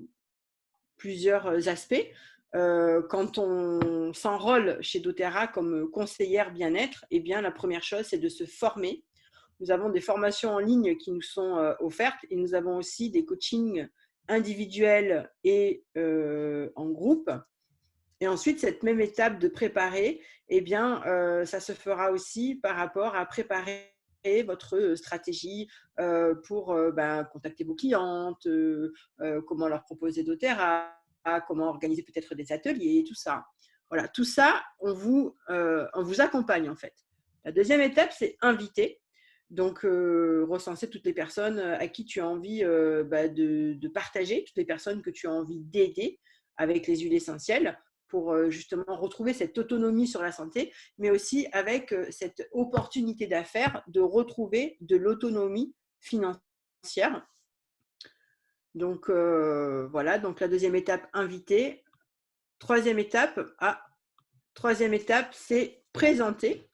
plusieurs aspects. Quand on s'enrôle chez doTERRA comme conseillère bien-être, eh bien, la première chose, c'est de se former. Nous avons des formations en ligne qui nous sont offertes et nous avons aussi des coachings individuels et en groupe. Et ensuite, cette même étape de préparer, eh bien, ça se fera aussi par rapport à préparer votre stratégie pour contacter vos clientes, comment leur proposer doTERRA, comment organiser peut-être des ateliers, tout ça. Voilà, tout ça, on vous accompagne en fait. La deuxième étape, c'est inviter. Donc, recenser toutes les personnes à qui tu as envie de partager, toutes les personnes que tu as envie d'aider avec les huiles essentielles pour justement retrouver cette autonomie sur la santé, mais aussi avec cette opportunité d'affaires de retrouver de l'autonomie financière. Donc, voilà, donc la deuxième étape, inviter. Troisième étape, c'est présenter.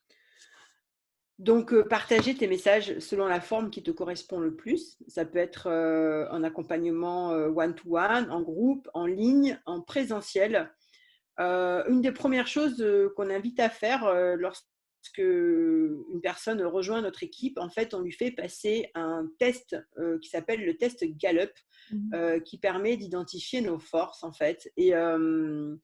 Donc, partager tes messages selon la forme qui te correspond le plus. Ça peut être en accompagnement one-to-one, en groupe, en ligne, en présentiel. Une des premières choses qu'on invite à faire lorsque une personne rejoint notre équipe, en fait, on lui fait passer un test qui s'appelle le test Gallup, Mhm. qui permet d'identifier nos forces, en fait. Et on,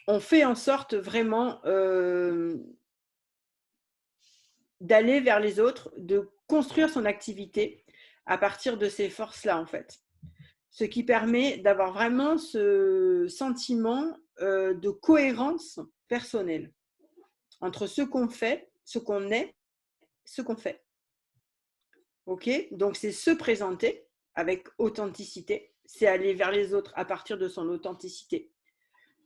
on fait en sorte vraiment d'aller vers les autres, de construire son activité à partir de ces forces-là, en fait. Ce qui permet d'avoir vraiment ce sentiment de cohérence personnelle entre ce qu'on fait, ce qu'on est, ce qu'on fait. Ok. Donc, c'est se présenter avec authenticité, c'est aller vers les autres à partir de son authenticité.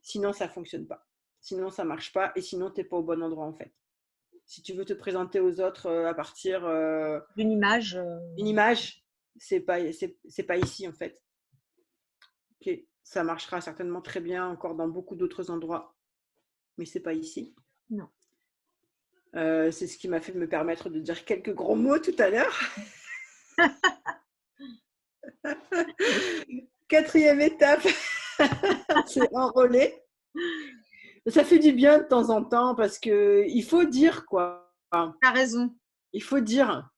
Sinon, ça ne fonctionne pas. Sinon, ça ne marche pas et sinon, tu n'es pas au bon endroit, en fait. Si tu veux te présenter aux autres à partir D'une image. d'une image, c'est pas ici, en fait. Ok. Ça marchera certainement très bien encore dans beaucoup d'autres endroits, mais c'est pas ici. Non. C'est ce qui m'a fait me permettre de dire quelques gros mots tout à l'heure. Quatrième étape, c'est enrôler. Ça fait du bien de temps en temps parce qu'il faut dire quoi. T'as raison. Il faut dire.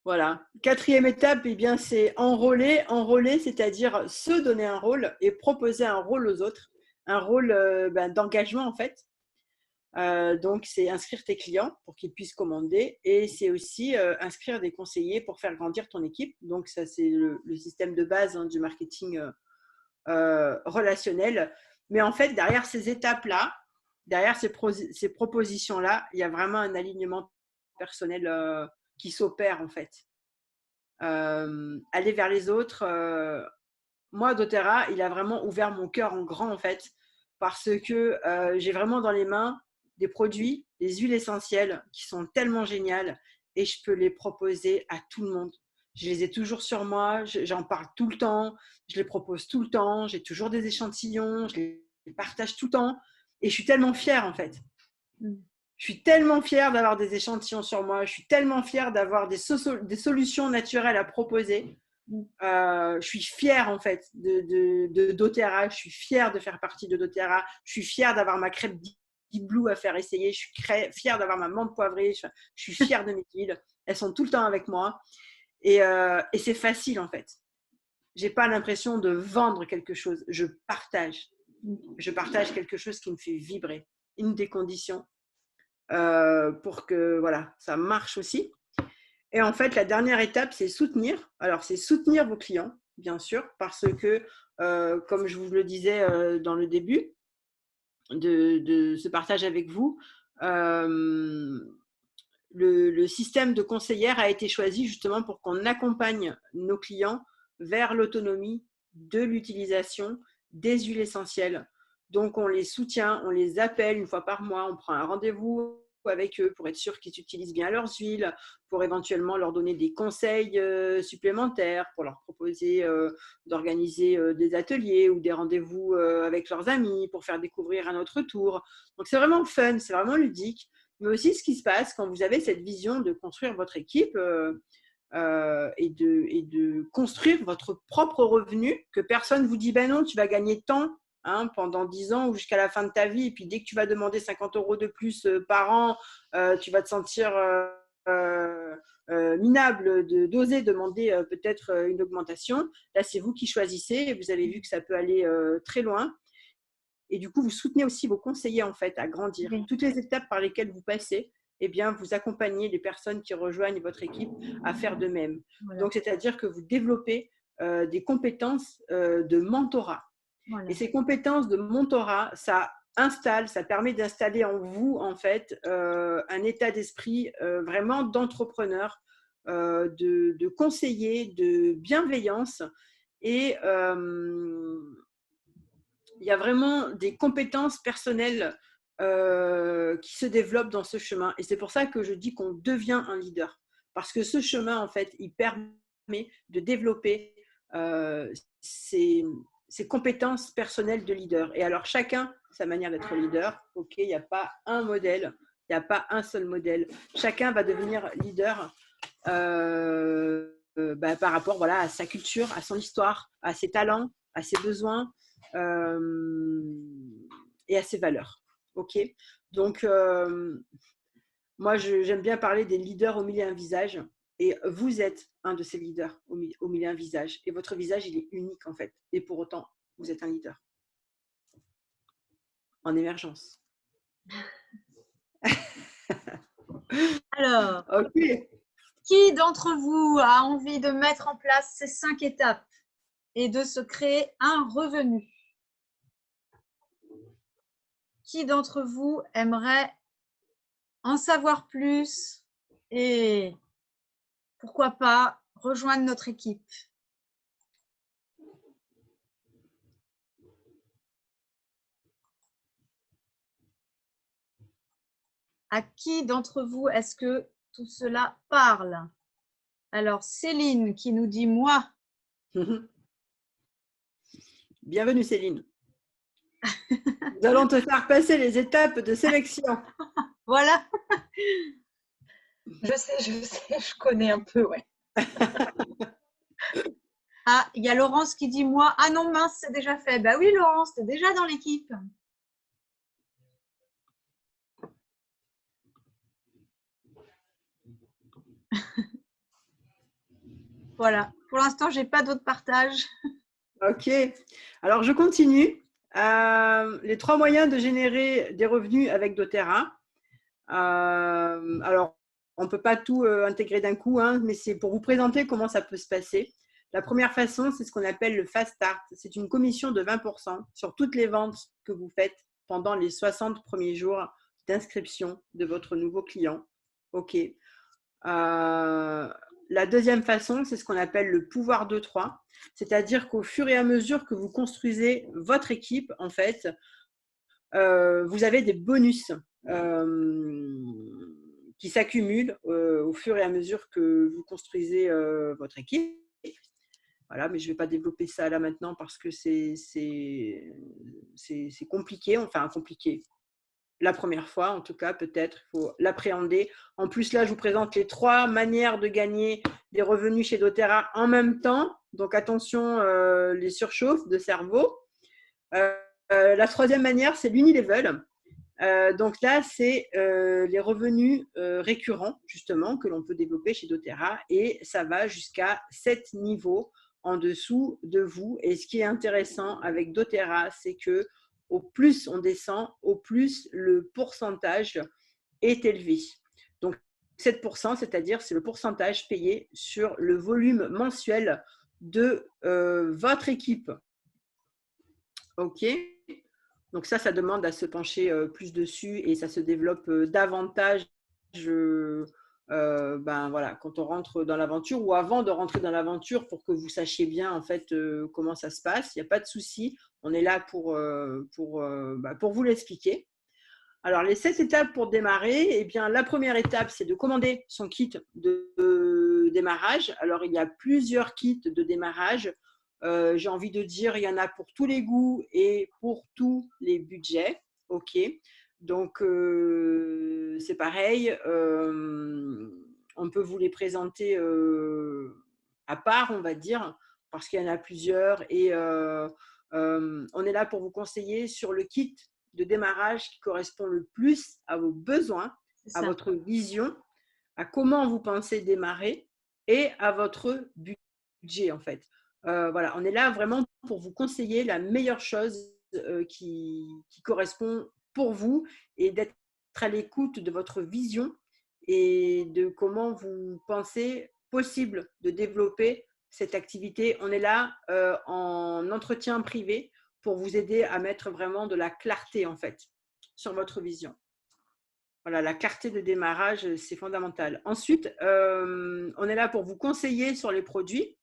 Voilà. Quatrième étape, eh bien, c'est enrôler. Enrôler, c'est-à-dire se donner un rôle et proposer un rôle aux autres. Un rôle d'engagement en fait. Donc, c'est inscrire tes clients pour qu'ils puissent commander et c'est aussi inscrire des conseillers pour faire grandir ton équipe. Donc, ça, c'est le système de base du marketing relationnel. Mais en fait, derrière ces étapes-là, derrière ces propositions-là, il y a vraiment un alignement personnel qui s'opère en fait. Aller vers les autres. Moi, doTERRA, il a vraiment ouvert mon cœur en grand en fait, parce que j'ai vraiment dans les mains des produits, des huiles essentielles qui sont tellement géniales et je peux les proposer à tout le monde. Je les ai toujours sur moi, j'en parle tout le temps, je les propose tout le temps, j'ai toujours des échantillons, je les partage tout le temps et je suis tellement fière en fait. Mm. Je suis tellement fière d'avoir des échantillons sur moi, je suis tellement fière d'avoir des solutions naturelles à proposer. Je suis fière en fait de doTERRA, je suis fière de faire partie de doTERRA, je suis fière d'avoir ma crêpe Deep Blue à faire essayer, je suis fière d'avoir ma menthe poivrée, je suis fière de mes huiles, elles sont tout le temps avec moi et c'est facile en fait. J'ai pas l'impression de vendre quelque chose, je partage quelque chose qui me fait vibrer. Une des conditions pour que voilà, ça marche aussi. Et en fait, la dernière étape, c'est soutenir. Alors, c'est soutenir vos clients, bien sûr, parce que, comme je vous le disais dans le début de ce partage avec vous, le système de conseillère a été choisi justement pour qu'on accompagne nos clients vers l'autonomie de l'utilisation des huiles essentielles. Donc, on les soutient, on les appelle une fois par mois, on prend un rendez-vous avec eux pour être sûr qu'ils utilisent bien leurs huiles, pour éventuellement leur donner des conseils supplémentaires, pour leur proposer d'organiser des ateliers ou des rendez-vous avec leurs amis, pour faire découvrir à notre tour. Donc, c'est vraiment fun, c'est vraiment ludique. Mais aussi ce qui se passe quand vous avez cette vision de construire votre équipe et de construire votre propre revenu, que personne ne vous dit ben non, tu vas gagner tant pendant 10 ans ou jusqu'à la fin de ta vie. Et puis dès que tu vas demander 50 € de plus par an, tu vas te sentir minable d'oser demander peut-être une augmentation. Là, c'est vous qui choisissez et vous avez vu que ça peut aller très loin. Et du coup, vous soutenez aussi vos conseillers en fait à grandir. Oui. Toutes les étapes par lesquelles vous passez, eh bien, vous accompagnez les personnes qui rejoignent votre équipe à faire de même. Voilà. Donc, c'est-à-dire que vous développez des compétences de mentorat. Voilà. Et ces compétences de mentorat, ça permet d'installer en vous en fait un état d'esprit vraiment d'entrepreneur, de conseiller, de bienveillance et il y a vraiment des compétences personnelles qui se développent dans ce chemin. Et c'est pour ça que je dis qu'on devient un leader. Parce que ce chemin, en fait, il permet de développer ses ses compétences personnelles de leader. Et alors, chacun, sa manière d'être leader, ok, il n'y a pas un modèle, il n'y a pas un seul modèle. Chacun va devenir leader par rapport voilà, à sa culture, à son histoire, à ses talents, à ses besoins et à ses valeurs. Ok. Donc, moi, j'aime bien parler des leaders au milieu d'un visage. Et vous êtes un de ces leaders au milieu d'un visage. Et votre visage, il est unique en fait. Et pour autant, vous êtes un leader en émergence. Alors, ok. qui d'entre vous a envie de mettre en place ces 5 étapes et de se créer un revenu? Qui d'entre vous aimerait en savoir plus et pourquoi pas rejoindre notre équipe? À qui d'entre vous est-ce que tout cela parle? Alors, Céline qui nous dit « moi ». Bienvenue Céline. Nous allons te faire passer les étapes de sélection. Voilà. Je sais, je connais un peu, ouais. Ah, il y a Laurence qui dit « moi ». Ah non, mince, c'est déjà fait. Bah oui, Laurence, t'es déjà dans l'équipe. Voilà. Pour l'instant, j'ai pas d'autres partages. Ok. Alors, je continue. Les 3 moyens de générer des revenus avec doTERRA. Alors, on ne peut pas tout intégrer d'un coup, hein, mais c'est pour vous présenter comment ça peut se passer. La première façon, c'est ce qu'on appelle le Fast Start. C'est une commission de 20% sur toutes les ventes que vous faites pendant les 60 premiers jours d'inscription de votre nouveau client. OK. La deuxième façon, c'est ce qu'on appelle le pouvoir de 3. C'est-à-dire qu'au fur et à mesure que vous construisez votre équipe, en fait, vous avez des bonus qui s'accumulent au fur et à mesure que vous construisez votre équipe. Voilà, mais je ne vais pas développer ça là maintenant parce que c'est compliqué, enfin compliqué. La première fois, en tout cas, peut-être, il faut l'appréhender. En plus, là, je vous présente les 3 manières de gagner des revenus chez doTERRA en même temps. Donc, attention, les surchauffes de cerveau. La 3e manière, c'est l'Unilevel. Donc là, c'est les revenus récurrents, justement, que l'on peut développer chez doTERRA. Et ça va jusqu'à 7 niveaux en dessous de vous. Et ce qui est intéressant avec doTERRA, c'est que au plus on descend, au plus le pourcentage est élevé. Donc 7%, c'est-à-dire c'est le pourcentage payé sur le volume mensuel de votre équipe. OK. Donc ça demande à se pencher plus dessus et ça se développe davantage voilà, quand on rentre dans l'aventure ou avant de rentrer dans l'aventure pour que vous sachiez bien en fait comment ça se passe. Il n'y a pas de souci, on est là pour vous l'expliquer. Alors, les 7 étapes pour démarrer, eh bien, la première étape, c'est de commander son kit de démarrage. Alors, il y a plusieurs kits de démarrage. J'ai envie de dire, il y en a pour tous les goûts et pour tous les budgets. OK. Donc, c'est pareil. On peut vous les présenter à part, on va dire, parce qu'il y en a plusieurs. Et on est là pour vous conseiller sur le kit de démarrage qui correspond le plus à vos besoins, à votre vision, à comment vous pensez démarrer et à votre budget en fait. Voilà, on est là vraiment pour vous conseiller la meilleure chose qui correspond pour vous et d'être à l'écoute de votre vision et de comment vous pensez possible de développer cette activité. On est là en entretien privé pour vous aider à mettre vraiment de la clarté en fait sur votre vision. Voilà, la clarté de démarrage, c'est fondamental. Ensuite, on est là pour vous conseiller sur les produits.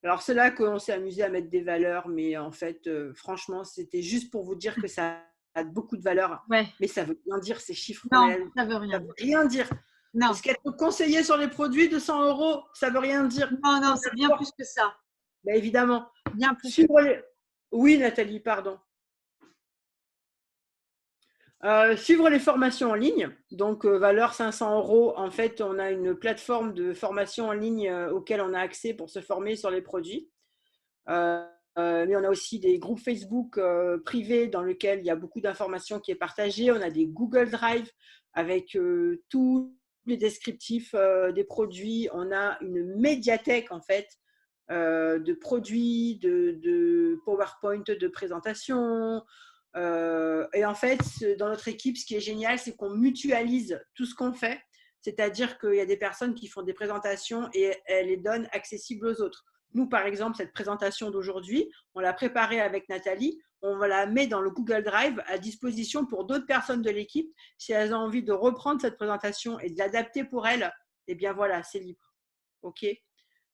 Alors, c'est là qu'on s'est amusé à mettre des valeurs, mais en fait, franchement, c'était juste pour vous dire que ça a beaucoup de valeur. Ouais. Mais ça veut rien dire, ces chiffres. Non, ça veut rien dire. Rien dire. Non. Parce qu'être conseillé sur les produits de 100 €, ça veut rien dire. Non, c'est bien plus que ça. Ben, évidemment. Bien plus. Oui, Nathalie, pardon. Suivre les formations en ligne, donc valeur 500 €. En fait, on a une plateforme de formation en ligne auquel on a accès pour se former sur les produits. Euh, mais on a aussi des groupes Facebook privés dans lesquels il y a beaucoup d'informations qui est partagée. On a des Google Drive avec tous les descriptifs des produits. On a une médiathèque en fait de produits, de PowerPoint, de présentations. Et en fait, dans notre équipe, ce qui est génial, c'est qu'on mutualise tout ce qu'on fait. C'est-à-dire qu'il y a des personnes qui font des présentations et elles les donnent accessibles aux autres. Nous, par exemple, cette présentation d'aujourd'hui, on l'a préparée avec Nathalie. On la met dans le Google Drive à disposition pour d'autres personnes de l'équipe. Si elles ont envie de reprendre cette présentation et de l'adapter pour elles, eh bien voilà, c'est libre. OK ?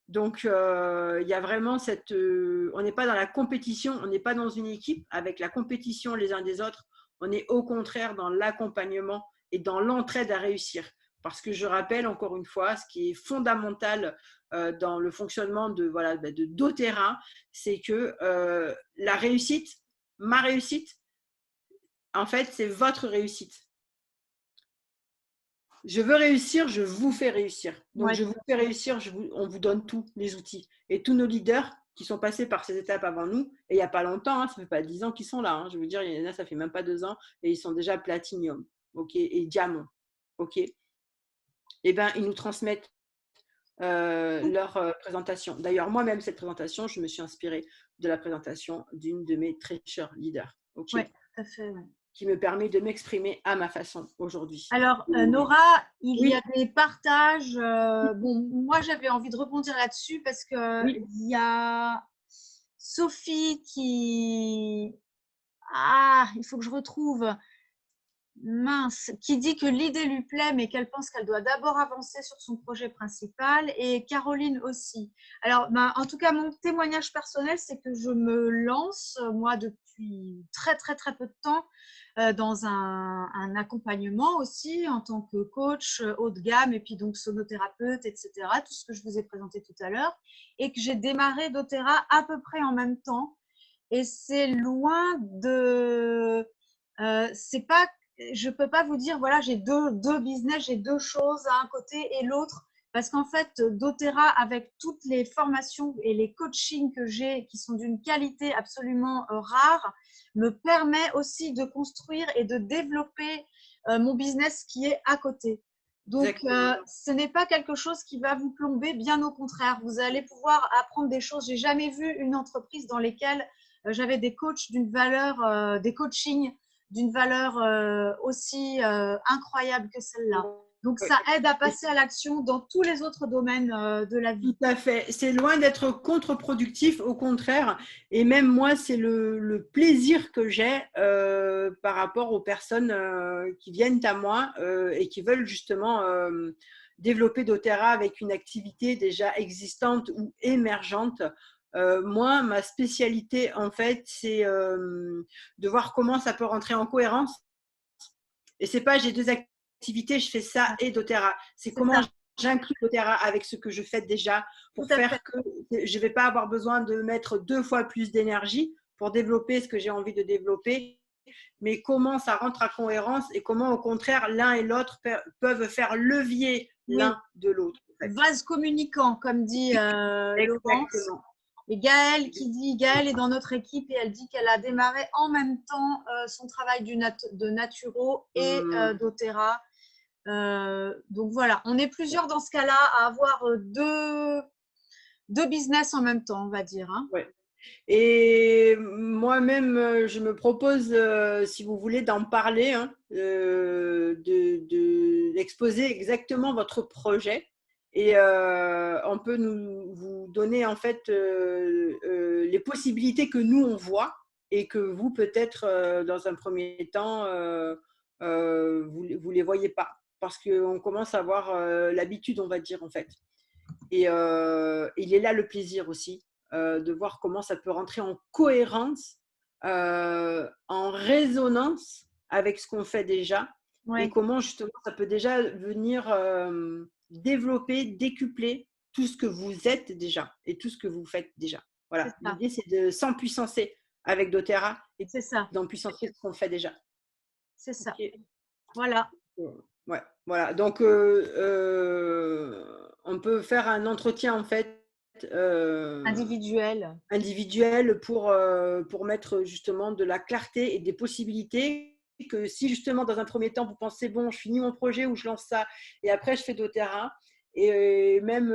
Donc, il y a vraiment cette… on n'est pas dans la compétition, on n'est pas dans une équipe avec la compétition les uns des autres. On est au contraire dans l'accompagnement et dans l'entraide à réussir. Parce que je rappelle encore une fois, ce qui est fondamental dans le fonctionnement de doTERRA, c'est que la réussite, ma réussite, en fait, c'est votre réussite. Je veux réussir, je vous fais réussir. Donc, je vous fais réussir, on vous donne tous les outils. Et tous nos leaders qui sont passés par ces étapes avant nous, et il n'y a pas longtemps, ça ne fait pas 10 ans qu'ils sont là. Je veux dire, il y en a, ça fait même pas 2 ans, et ils sont déjà platinium, et diamant. Eh bien, ils nous transmettent leur présentation. D'ailleurs, moi-même, cette présentation, je me suis inspirée de la présentation d'une de mes très chères leaders. Oui, tout à fait. Ouais. Qui me permet de m'exprimer à ma façon aujourd'hui. Alors, Nora, il y a des partages. Bon, moi, j'avais envie de rebondir là-dessus parce que il y a Sophie qui… Ah, il faut que je retrouve. Mince, qui dit que l'idée lui plaît, mais qu'elle pense qu'elle doit d'abord avancer sur son projet principal, et Caroline aussi. Alors, en tout cas, mon témoignage personnel, c'est que je me lance, moi, depuis très, très, très peu de temps, dans un accompagnement aussi, en tant que coach haut de gamme, et puis donc sonothérapeute, etc., tout ce que je vous ai présenté tout à l'heure, et que j'ai démarré doTERRA à peu près en même temps. Et c'est loin de… c'est pas… Je peux pas vous dire, voilà, j'ai deux business, j'ai deux choses à un côté et l'autre, parce qu'en fait, doTERRA, avec toutes les formations et les coachings que j'ai, qui sont d'une qualité absolument rare, me permet aussi de construire et de développer mon business qui est à côté. Donc, ce n'est pas quelque chose qui va vous plomber, bien au contraire. Vous allez pouvoir apprendre des choses. J'ai jamais vu une entreprise dans lesquelles j'avais des coachs d'une valeur, des coachings d'une valeur aussi incroyable que celle-là. Donc, ça aide à passer à l'action dans tous les autres domaines de la vie. Tout à fait. C'est loin d'être contre-productif, au contraire. Et même moi, c'est le plaisir que j'ai par rapport aux personnes qui viennent à moi et qui veulent justement développer doTERRA avec une activité déjà existante ou émergente. Moi, ma spécialité, en fait, c'est de voir comment ça peut rentrer en cohérence. Et c'est pas j'ai deux activités, je fais ça et doTERRA. C'est comment j'inclus doTERRA avec ce que je fais déjà pour faire que je ne vais pas avoir besoin de mettre 2 fois plus d'énergie pour développer ce que j'ai envie de développer, mais comment ça rentre à cohérence et comment au contraire l'un et l'autre peuvent faire levier l'un de l'autre. Vase communicant, comme dit Laurence. Et Gaëlle Gaëlle est dans notre équipe et elle dit qu'elle a démarré en même temps son travail de naturo et doTERRA. Donc voilà, on est plusieurs dans ce cas-là à avoir deux business en même temps, on va dire. Hein. Ouais. Et moi-même, je me propose, si vous voulez, d'en parler, hein, d'exposer exactement votre projet. Et on peut vous donner en fait les possibilités que nous, on voit et que vous, peut-être, dans un premier temps, vous ne les voyez pas. Parce qu'on commence à avoir l'habitude, on va dire, en fait. Et il est là le plaisir aussi, de voir comment ça peut rentrer en cohérence, en résonance avec ce qu'on fait déjà, et comment justement ça peut déjà venir développer, décupler tout ce que vous êtes déjà et tout ce que vous faites déjà. Voilà, l'idée c'est de s'empuissancer avec doTERRA et C'est ça, dans Puissance 8 ce qu'on fait déjà. c'est ça. OK. Voilà, Ouais, voilà. Donc, on peut faire un entretien en fait individuel. individuel pour mettre justement de la clarté et des possibilités que si justement dans un premier temps vous pensez bon, je finis mon projet ou je lance ça et après je fais doTERRA et même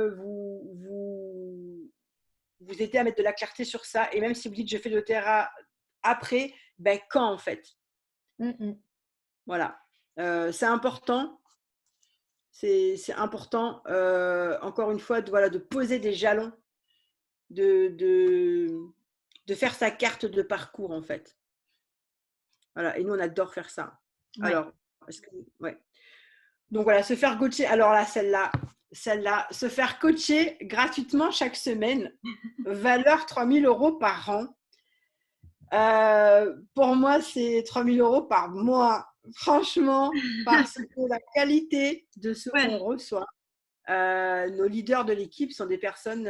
vous aidez à mettre de la clarté sur ça et même si vous dites je fais doTERRA après, ben quand en fait, Mm, mm. voilà. C'est important. C'est important, encore une fois, voilà, de poser des jalons, de, de, de faire sa carte de parcours, en fait. Voilà, et nous, on adore faire ça. Ouais. Alors, ouais. Donc voilà, se faire coacher. Alors là, celle-là, se faire coacher gratuitement chaque semaine, valeur 3 000 € par an. Pour moi, c'est 3 000 € par mois, franchement, parce que la qualité de ce qu'on Ouais. reçoit, nos leaders de l'équipe sont des personnes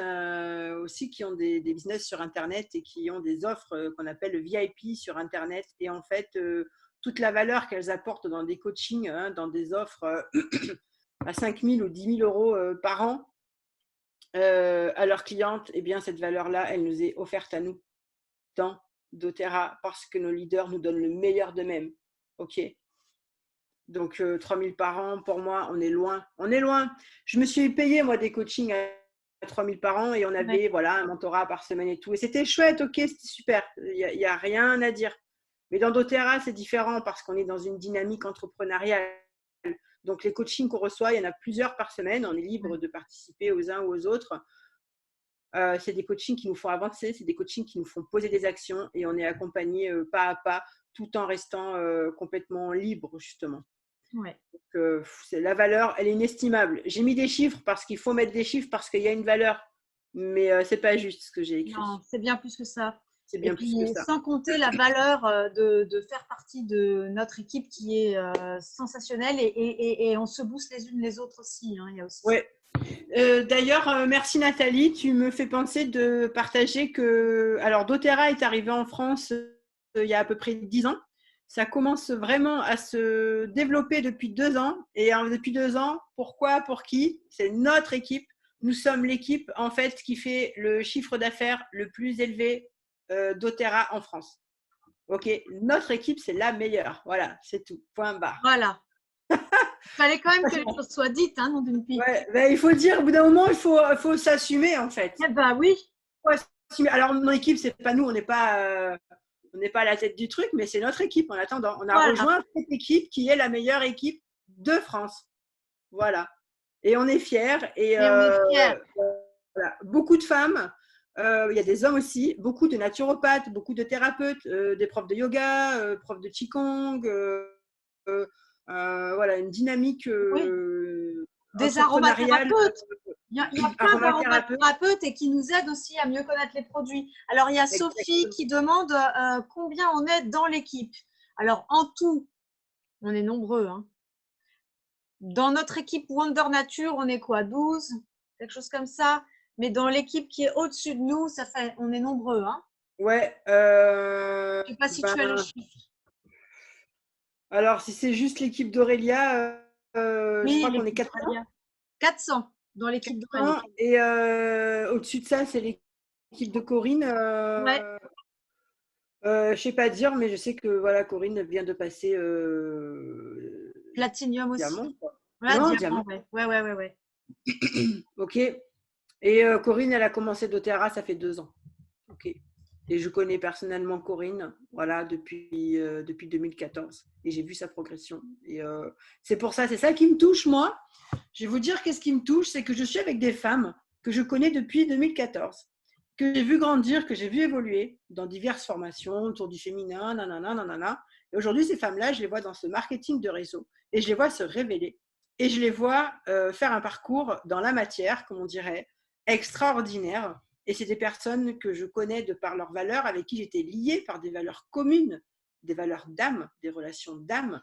aussi qui ont des business sur Internet et qui ont des offres qu'on appelle le VIP sur Internet. Et en fait, toute la valeur qu'elles apportent dans des coachings, hein, dans des offres à 5 000 ou 10 000 € par an à leurs clientes, eh bien, cette valeur-là, elle nous est offerte à nous dans doTERRA parce que nos leaders nous donnent le meilleur d'eux-mêmes. OK. Donc, 3 000 par an, pour moi, on est loin. On est loin. Je me suis payé, moi, des coachings à 3 000 par an et on Ouais. avait voilà, un mentorat par semaine et tout. Et c'était chouette, ok, c'était super. Il y a rien à dire. Mais dans doTERRA, c'est différent parce qu'on est dans une dynamique entrepreneuriale. Donc, les coachings qu'on reçoit, il y en a plusieurs par semaine. On est libre de participer aux uns ou aux autres. C'est des coachings qui nous font avancer, c'est des coachings qui nous font poser des actions et on est accompagné pas à pas tout en restant complètement libre, justement. Ouais. La valeur, elle est inestimable. J'ai mis des chiffres parce qu'il faut mettre des chiffres parce qu'il y a une valeur, mais c'est pas juste ce que j'ai Non, écrit. c'est bien plus que ça. C'est Et bien plus que puis, ça. sans compter la valeur de faire partie de notre équipe qui est sensationnelle et on se booste les unes les autres aussi, hein, il y a aussi ça. Ouais. D'ailleurs, merci Nathalie, tu me fais penser de partager que alors doTERRA est arrivé en France il y a à peu près 10 ans. Ça commence vraiment à se développer depuis 2 ans. Et depuis 2 ans, pourquoi, pour qui? C'est notre équipe. Nous sommes l'équipe en fait qui fait le chiffre d'affaires le plus élevé doTERRA en France. Ok, notre équipe c'est la meilleure. Voilà, c'est tout. Point barre. Voilà. Il fallait quand même que les choses soient dites, hein, nom d'une pipe. Ouais, ben, il faut dire, au bout d'un moment, il faut s'assumer en fait. Eh ben oui, Alors, mon équipe, c'est pas nous, on n'est pas à la tête du truc, mais c'est notre équipe en attendant. On a voilà. rejoint cette équipe qui est la meilleure équipe de France. Voilà. Et on est fiers. Et Et on est fiers. voilà. Beaucoup de femmes, il y a des hommes aussi, beaucoup de naturopathes, beaucoup de thérapeutes, des profs de yoga, profs de qigong. Euh, voilà, une dynamique Oui. Des entrepreneuriale, aromathérapeutes. Il y a plein aromathérapeute. d'aromathérapeutes et qui nous aident aussi à mieux connaître les produits. Alors, il y a Sophie Exactement. qui demande combien on est dans l'équipe. Alors, en tout, on est nombreux, hein. Dans notre équipe Wonder Nature, on est quoi? 12? Quelque chose comme ça. Mais dans l'équipe qui est au-dessus de nous, on est nombreux, hein. Ouais. Je ne sais pas si tu as le Ben, chiffre. alors, si c'est juste l'équipe d'Aurélia, je Oui, crois qu'on est l'équipe 400. d'Aurélia. 400 dans l'équipe d'Aurélia. Et au-dessus de ça, c'est l'équipe de Corinne. Ouais, Je ne sais pas dire, mais je sais que voilà, Corinne vient de passer Platinium aussi. diamant, quoi. Ouais, Non, diamant, diamant. ouais. Ouais, ouais, ouais, ouais. Ok. Et Corinne, elle a commencé doTERRA, ça fait 2 ans. Ok. Et je connais personnellement Corinne, voilà, depuis 2014. Et j'ai vu sa progression. Et c'est pour ça, c'est ça qui me touche, moi. Je vais vous dire qu'est-ce qui me touche, c'est que je suis avec des femmes que je connais depuis 2014, que j'ai vu grandir, que j'ai vu évoluer dans diverses formations autour du féminin, nanana, nanana. Et aujourd'hui, ces femmes-là, je les vois dans ce marketing de réseau et je les vois se révéler. Et je les vois faire un parcours dans la matière, comme on dirait, extraordinaire. Et c'est des personnes que je connais de par leurs valeurs, avec qui j'étais liée par des valeurs communes, des valeurs d'âme, des relations d'âme.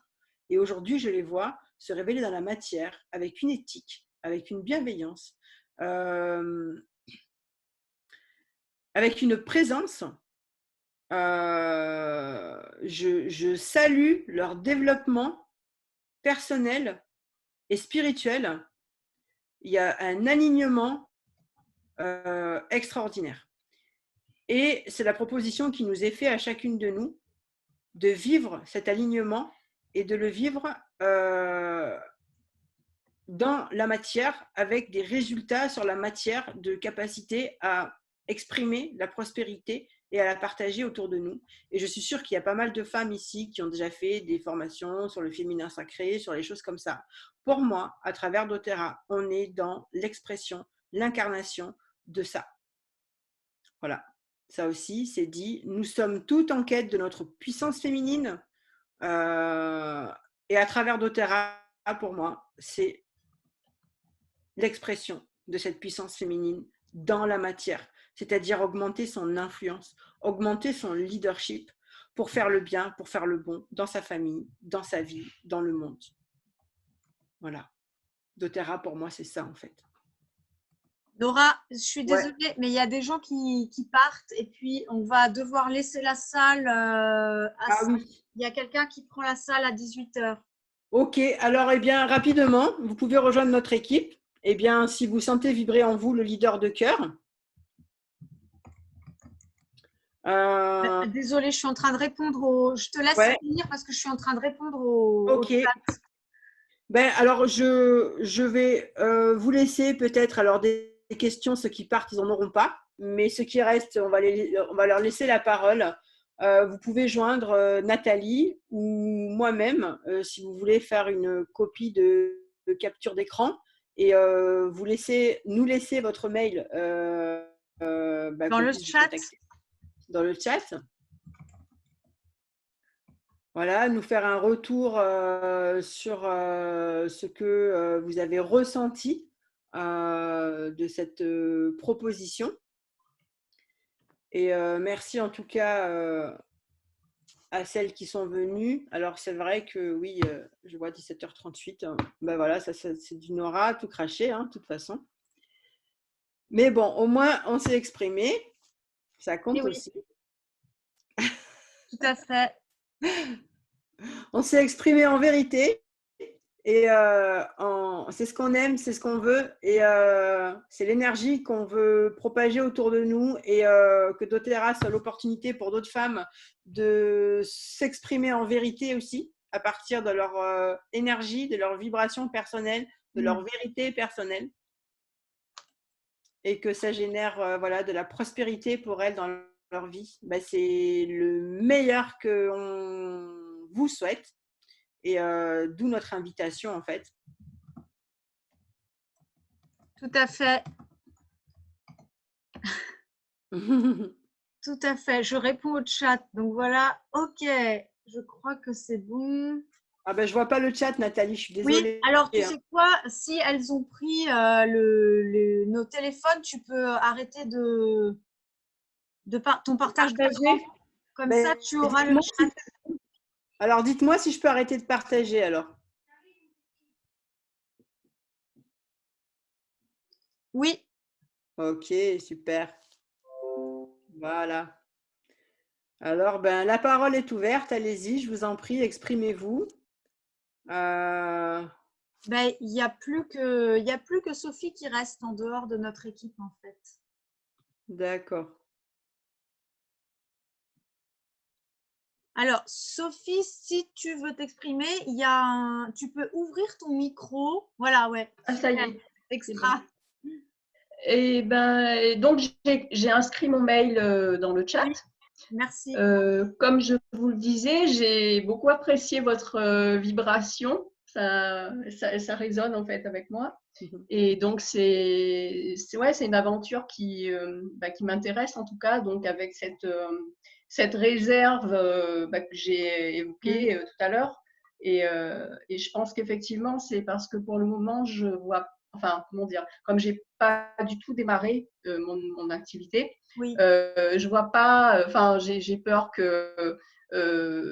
Et aujourd'hui, je les vois se révéler dans la matière avec une éthique, avec une bienveillance, euh, avec une présence je salue leur développement personnel et spirituel. Il y a un alignement extraordinaire. Et c'est la proposition qui nous est faite à chacune de nous de vivre cet alignement et de le vivre dans la matière avec des résultats sur la matière de capacité à exprimer la prospérité et à la partager autour de nous. Et je suis sûre qu'il y a pas mal de femmes ici qui ont déjà fait des formations sur le féminin sacré, sur les choses comme ça. Pour moi, à travers doTERRA, on est dans l'expression, l'incarnation de ça. Voilà, ça aussi, c'est dit. Nous sommes toutes en quête de notre puissance féminine. Et à travers doTERRA, pour moi, c'est l'expression de cette puissance féminine dans la matière, c'est-à-dire augmenter son influence, augmenter son leadership pour faire le bien, pour faire le bon dans sa famille, dans sa vie, dans le monde. Voilà. doTERRA, pour moi, c'est ça, en fait. Laura, je suis désolée, mais il y a des gens qui partent et puis on va devoir laisser la salle oui. Il y a quelqu'un qui prend la salle à 18h. Ok, alors eh bien rapidement, vous pouvez rejoindre notre équipe. Eh bien, si vous sentez vibrer en vous le leader de cœur. Désolée, je suis en train de répondre Je te laisse finir parce que je suis en train de répondre au chat. Ben, alors, je vais vous laisser peut-être alors des questions. Ceux qui partent, ils n'en auront pas. Mais ceux qui restent, on va leur laisser la parole. Vous pouvez joindre Nathalie ou moi-même si vous voulez faire une copie de capture d'écran et nous laisser votre mail dans le chat. Dans le chat. Voilà, nous faire un retour sur ce que vous avez ressenti de cette proposition. Et merci en tout cas à celles qui sont venues. Alors c'est vrai que oui, je vois 17h38. Ben voilà, ça c'est d'une aura tout craché, hein, de toute façon. Mais bon, au moins on s'est exprimé. Ça compte aussi. Tout à fait. On s'est exprimé en vérité. Et c'est ce qu'on aime, c'est ce qu'on veut, et c'est l'énergie qu'on veut propager autour de nous, et que doTERRA soit l'opportunité pour d'autres femmes de s'exprimer en vérité aussi, à partir de leur énergie, de leur vibration personnelle, de leur vérité personnelle, et que ça génère voilà, de la prospérité pour elles dans leur vie. Ben, c'est le meilleur qu'on vous souhaite. Et d'où notre invitation, en fait. Tout à fait. Tout à fait. Je réponds au chat. Donc voilà. Ok. Je crois que c'est bon. Ah ben, je vois pas le chat, Nathalie. Je suis désolée. Oui. Alors, tu sais quoi? Si elles ont pris nos téléphones, tu peux arrêter ton partage d'écran. Comme ça, tu auras le chat. Alors, dites-moi si je peux arrêter de partager, alors. Oui. Ok, super. Voilà. Alors, ben, la parole est ouverte. Allez-y, je vous en prie, exprimez-vous. Ben, il n'y a plus que Sophie qui reste en dehors de notre équipe, en fait. D'accord. Alors, Sophie, si tu veux t'exprimer, tu peux ouvrir ton micro. Voilà, ouais. Ah, ça y est. Extra. Et ben, donc, j'ai inscrit mon mail dans le chat. Oui, merci. Comme je vous le disais, j'ai beaucoup apprécié votre vibration. Ça résonne en fait avec moi. Et donc, c'est une aventure qui m'intéresse en tout cas, donc avec cette réserve que j'ai évoquée tout à l'heure. Et je pense qu'effectivement, c'est parce que pour le moment, je vois, enfin, comment dire, comme j'ai pas du tout démarré mon activité, oui. Je vois pas, enfin, j'ai peur que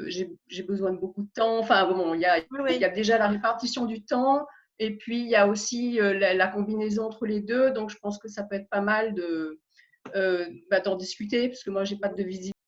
j'ai besoin de beaucoup de temps. Enfin, bon, il y a déjà la répartition du temps. Et puis, il y a aussi la combinaison entre les deux. Donc, je pense que ça peut être pas mal d'en discuter, parce que moi, je n'ai pas de visibilité